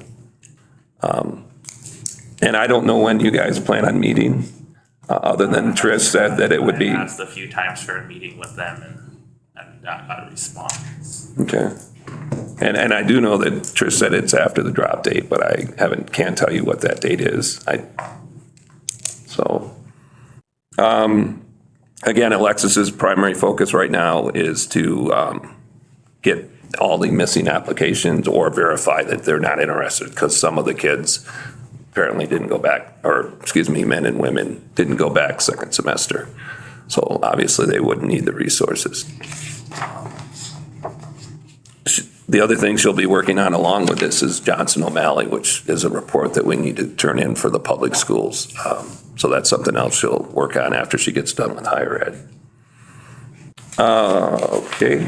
And I don't know when you guys plan on meeting, other than Trish said that it would be. I asked a few times for a meeting with them and not got a response. Okay. And I do know that Trish said it's after the drop date, but I can't tell you what that date is. Again, Alexis's primary focus right now is to get all the missing applications or verify that they're not interested, because some of the kids apparently didn't go back, or excuse me, men and women didn't go back second semester. So obviously they wouldn't need the resources. The other thing she'll be working on along with this is Johnson O'Malley, which is a report that we need to turn in for the public schools. So that's something else she'll work on after she gets done with higher ed. Okay.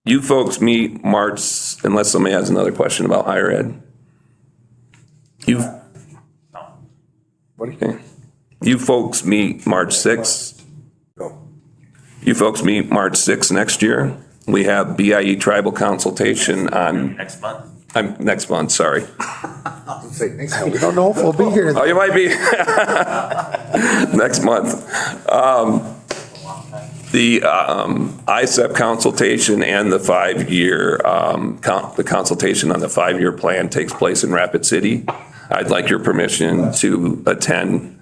You folks meet March, unless somebody has another question about higher ed. Okay. You folks meet March 6th. You folks meet March 6th next year. We have BIE tribal consultation on. Next month? Next month, sorry. We don't know if we'll be here. Oh, you might be. Next month. The ISEP consultation and the 5-year, the consultation on the 5-year plan takes place in Rapid City. I'd like your permission to attend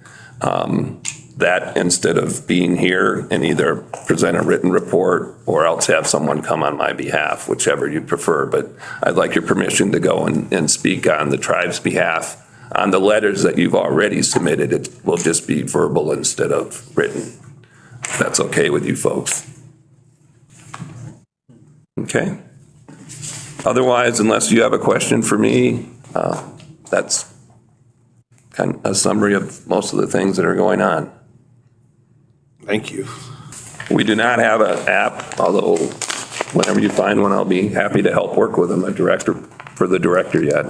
that instead of being here and either present a written report or else have someone come on my behalf, whichever you prefer. But I'd like your permission to go and speak on the tribe's behalf. On the letters that you've already submitted, it will just be verbal instead of written. If that's okay with you folks. Okay. Otherwise, unless you have a question for me, that's kind of a summary of most of the things that are going on. Thank you. We do not have an app, although whenever you find one, I'll be happy to help work with them, a director for the director yet.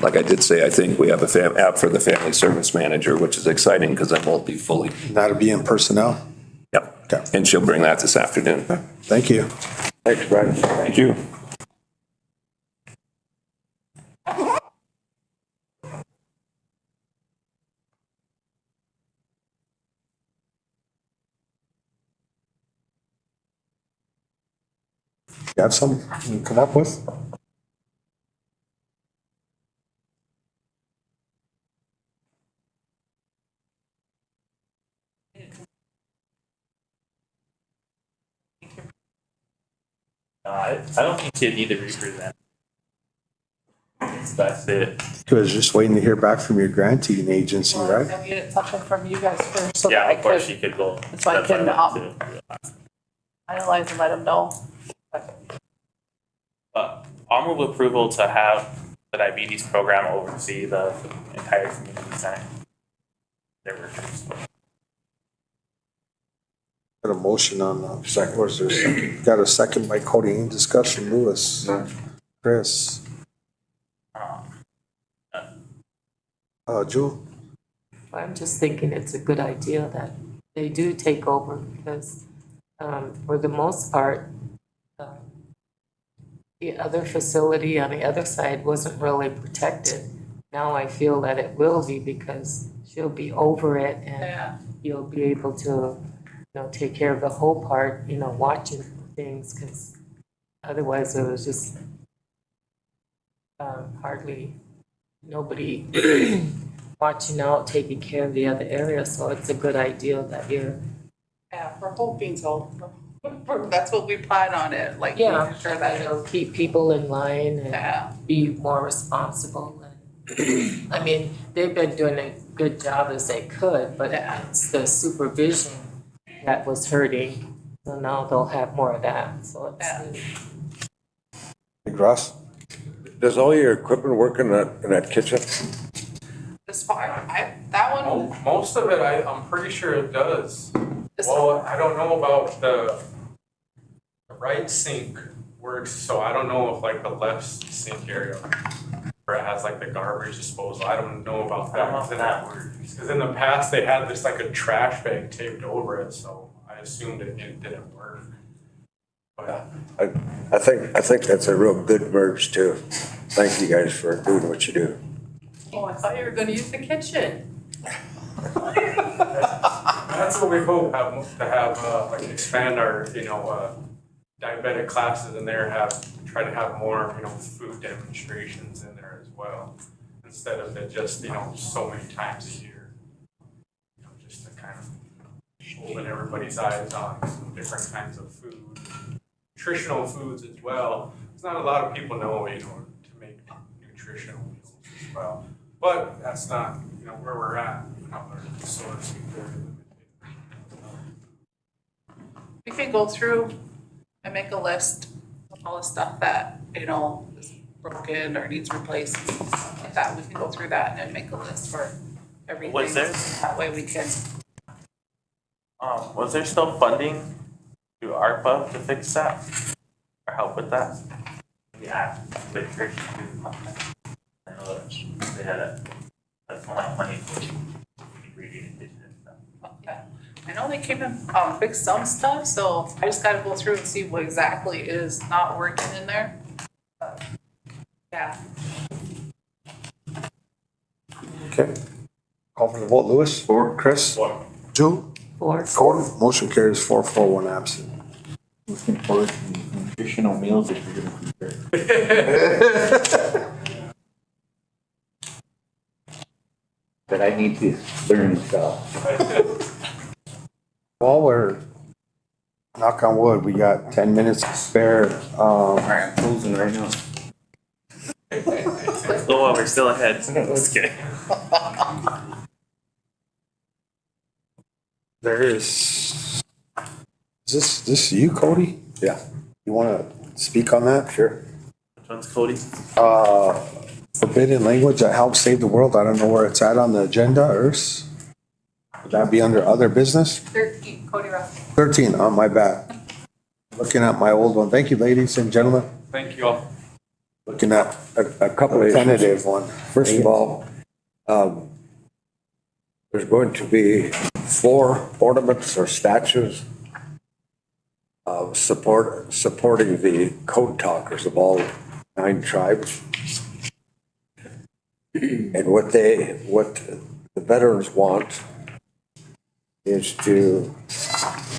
Like I did say, I think we have a app for the family service manager, which is exciting because that won't be fully. That'll be in personnel? Yep. Okay. And she'll bring that this afternoon. Thank you. Thanks, Brian. Thank you. You have some you can come up with? I don't think you'd need to represent. That's it. You was just waiting to hear back from your granting agency, right? I needed something from you guys first, so that Yeah, I of course could you could go. So I that's what can, went to. analyze and let them know. But I'll move approval to have the diabetes program oversee the entire community center. Their workers. Got a motion on the second. Was there a second? Got a second by Cody. Any discussion, Lewis? Chris? Jewel? I'm just thinking it's a good idea that they do take over because for the most part, the other facility on the other side wasn't really protected. Now I feel that it will be because she'll be over it and you'll be able to, take care of the whole part, watching things, because otherwise it was just hardly nobody watching out, taking care of the other area. So it's a good idea that you're. Yeah, we're hoping so. That's what we plan on it, like Yeah, making sure that it'll keep people in line and Yeah. be more responsible. And I mean, they've been doing a good job as they could, but it's the supervision that was hurting. So now they'll have more of that, so it's. Big Russ? Does all your equipment work in that kitchen? As far, that one, Most of it, I'm pretty sure it does. This- Well, I don't know about the right sink works, so I don't know if like the left sink area where it has like the garbage disposal, I don't know about I don't know that. if that works. Because in the past, they had this like a trash bag taped over it, so I assumed it didn't work. But I think that's a real good merge too. Thank you guys for doing what you do. oh, I thought you were gonna use the kitchen. that's what we hope to have, like expand our, diabetic classes in there try to have more, food demonstrations in there as well, instead of it just, so many times a year. Just to kind of open everybody's eyes on some different kinds of food, nutritional foods as well. There's not a lot of people know, to make nutritional meals as well. But that's not, where we're at. Our resources are very limited. We can go through and make a list of all the stuff that, is broken or needs replaced, stuff like that. We can go through that and make a list for everything. Was there- That way we can. Was there still funding through ARPA to fix that or help with that? Yeah, with church too. I know that they had that's only money for reading edition and stuff. Okay. I know they came and fixed some stuff, so I just gotta go through and see what exactly is not working in there. Yeah. Okay. Call for the vote. Lewis? 4. Chris? 4. June? 4. Gordon? Motion carries 4-1 absent. Looking forward to nutritional meals that you're gonna prepare. But I need to learn stuff. Well, we're, knock on wood, we got 10 minutes to spare. Alright, I'm closing right now. Oh, we're still ahead. Just kidding. There is this you, Cody? Yeah, You want to speak on that? sure. Which one's Cody? Forbidden language that helps save the world. I don't know where it's at on the agenda, Urs. Would that be under other business? 13, Cody Russell. 13, oh, my bad. Looking at my old one. Thank you, ladies and gentlemen. Thank you all. Looking at A couple of a issues. tentative one. First of all, there's going to be 4 ornaments or statues of supporting the code talkers of all 9 tribes. And what the veterans want is to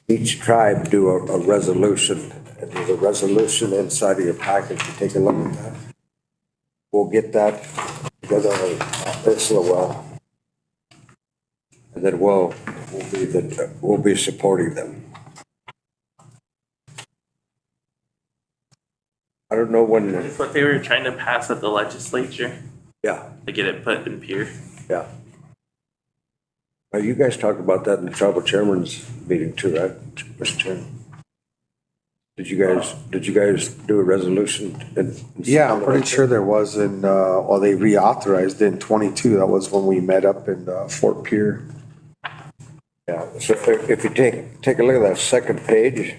each tribe do a resolution. And there's a resolution inside of your package. You take a look at that. We'll get that together, Ursula will. And then we'll be supporting them. I don't know when, That's what they were trying to pass at the legislature yeah, to get it put in peer. yeah. Now, you guys talked about that in the tribal chairman's meeting too, right, Mr. Chairman? Did you guys do a resolution? Yeah, I'm pretty sure there was in, well, they reauthorized it in 22. That was when we met up in Fort Pierre. Yeah, so if you take a look at that second page,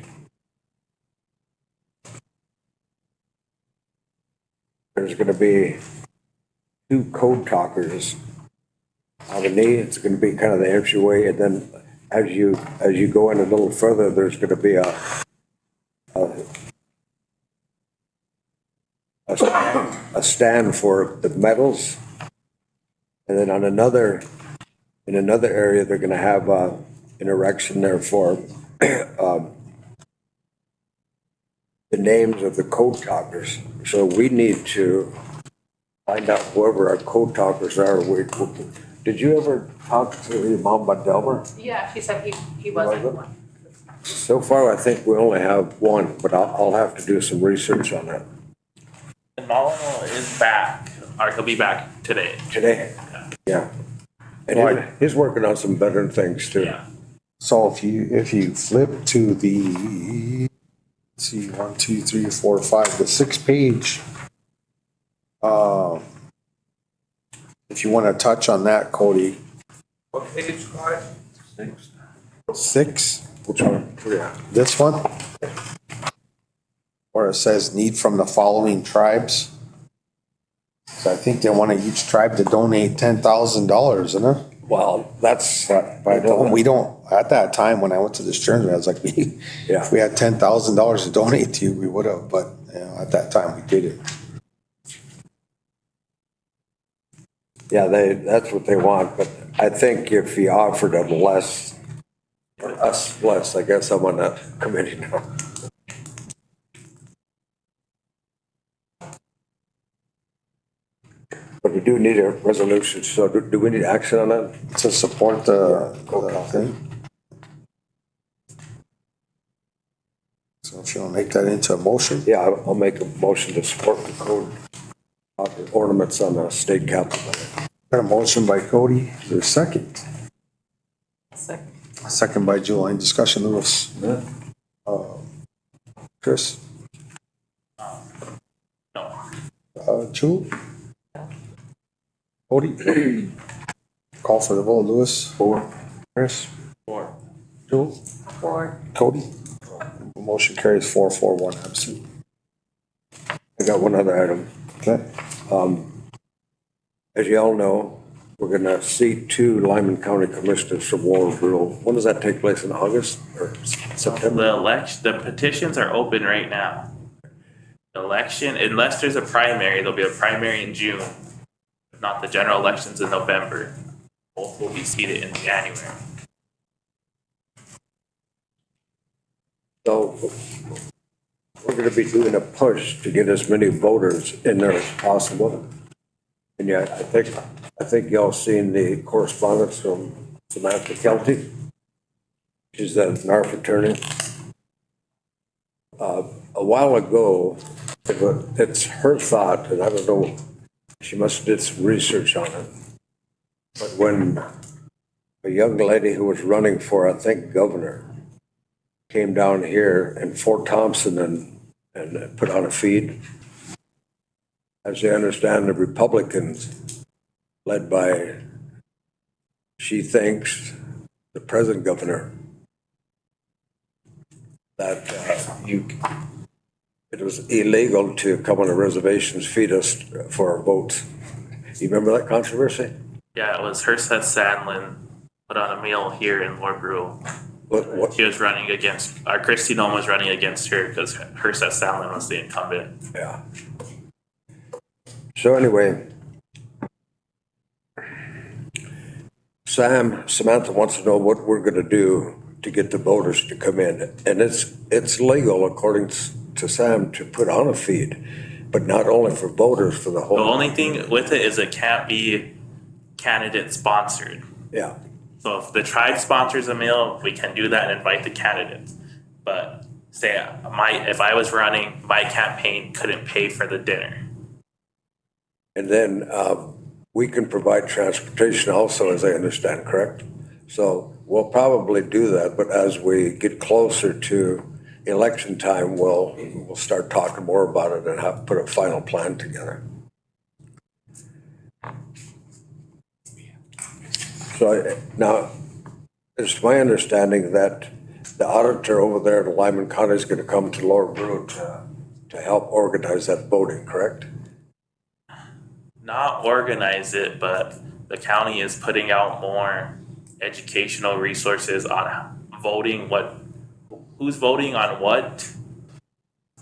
there's gonna be 2 code talkers on the knee. It's gonna be kind of the entryway, and then as you go in a little further, there's gonna be a stand for the medals. And then in another area, they're gonna have an erection there for the names of the code talkers. So we need to find out whoever our code talkers are. Did you ever talk to your mom about Delmer? Yeah, she said he wasn't one. So far, I think we only have 1, but I'll have to do some research on that. And Molyneux is back, or he'll be back today. Today? Yeah. And he's working on some better things too. Yeah. So if you flip to the, let's see, 1, 2, 3, 4, 5, the 6th page. If you want to touch on that, Cody. What page, Clyde? 6, Which one? Yeah. this one? Where it says need from the following tribes. So I think they want each tribe to donate $10,000, isn't it? Well, that's, We don't, at that time, when I went to this tournament, I was like, Yeah. if we had $10,000 to donate to you, we would have, but, at that time, we did it. yeah, that's what they want, but I think if you offered them less, or us less, I guess I'm on that committee now. But we do need a resolution, so do we need action on that? To support the thing. So if you want to make that into a motion, Yeah, I'll make a motion to support the code ornaments on the state capitol. got a motion by Cody, there's a second. Second. Second by Julian, discussion, Lewis. Chris? No. Jewel? Cody? Call for the vote, Lewis? 4. Chris? 4. Jewel? 4. Cody? Motion carries 4, 1 absent. I got one other item. Okay. As you all know, we're gonna seat 2 Lyman County Commissioners from Ward Brule. When does that take place, in August or September? The petitions are open right now. The election, unless there's a primary, there'll be a primary in June. If not, the general elections in November. Both will be seated in January. So we're gonna be doing a push to get as many voters in there as possible. And yeah, I think y'all seen the correspondence from Samantha Kelty. She's the NARF attorney. A while ago, it's her thought, and I don't know, she must have did some research on it. But when a young lady who was running for, I think, governor, came down here in Fort Thompson and put on a feed, as I understand, the Republicans, led by, she thinks, the present governor, that it was illegal to come on the reservations, feed us for our votes. You remember that controversy? Yeah, it was Herseth Sandlin put on a meal here in Lord Brule. What, She was running against, Christy Nome was running against her because Herseth Sandlin was the incumbent. yeah. So anyway, Samantha wants to know what we're gonna do to get the voters to come in. And it's legal, according to Sam, to put on a feed, but not only for voters, for the whole. The only thing with it is it can't be candidate sponsored. Yeah, So if the tribe sponsors a meal, we can do that and invite the candidates. But say if I was running, my campaign couldn't pay for the dinner. and then we can provide transportation also, as I understand, correct? So we'll probably do that, but as we get closer to election time, we'll start talking more about it and have put a final plan together. So now, it's my understanding that the auditor over there in Lyman County is going to come to Lower Brule to help organize that voting, correct? Not organize it, but the county is putting out more educational resources on voting, who's voting on what,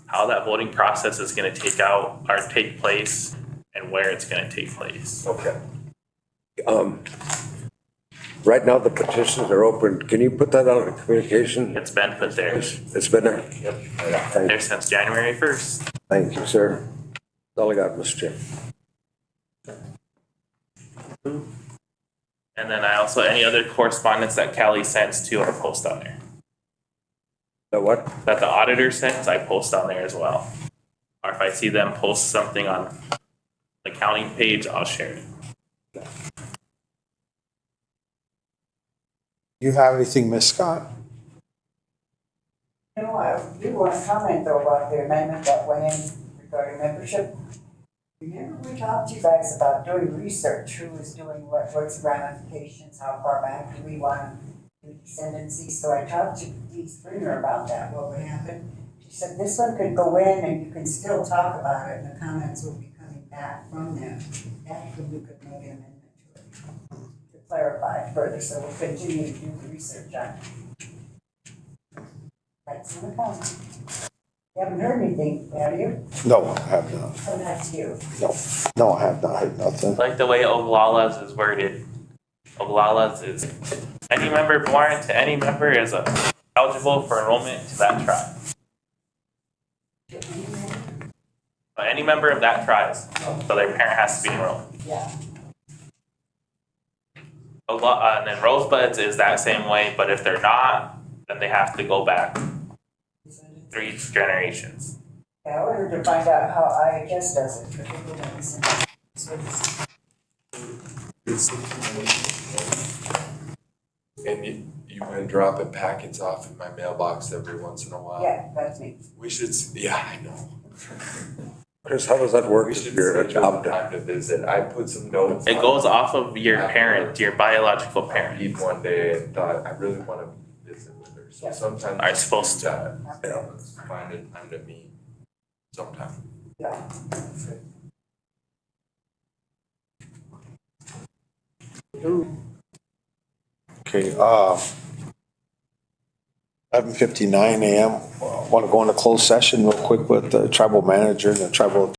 how that voting process is gonna take place, and where it's gonna take place. Okay. Right now, the petitions are open. Can you put that out in communication? It's been put there. It's been there? Yep. Thank There since January 1st. Thank you, sir. That's all I got, Mr. Chair. And then I also, any other correspondence that Callie sends to, I post on there. The what? That the auditor sends, I post on there as well. Or if I see them post something on the county page, I'll share it. You have anything, Ms. Scott? No, I do want to comment though about the amendment that went in regarding membership. Remember we talked to you guys about doing research, who was doing what's the ramifications, how far back do we want to do descendancy? So I talked to Dee Springer about that, what would happen. She said this one could go in and you can still talk about it and the comments will be coming back from them. After we could make an amendment to it, to clarify it further, so we'll continue to do the research on it. That's in the comment. You haven't heard anything, have you? No, I have not. Oh, that's you. No, I have not heard nothing. Like the way Oglalas is worded. Oglalas is, any member born to any member is eligible for enrollment to that tribe. But any member of that tribe, so their parent has to be enrolled. Yeah. And then Rosebuds is that same way, but if they're not, then they have to go back 3 generations. Yeah, I wanted to find out how IHS does it, but people don't listen. And you've been dropping packets off in my mailbox every once in a while. Yeah, that's me. We should, yeah, I know. Chris, how does that work We if should you're schedule adopted? time to visit. I put some notes. It goes off of your parent, your biological I parent. read one day and thought, I really want to visit with her. So sometimes. Are supposed to. Let's find a time to meet sometime. Yeah. Okay, 11:59 a.m. Want to go into closed session real quick with the tribal manager and the tribal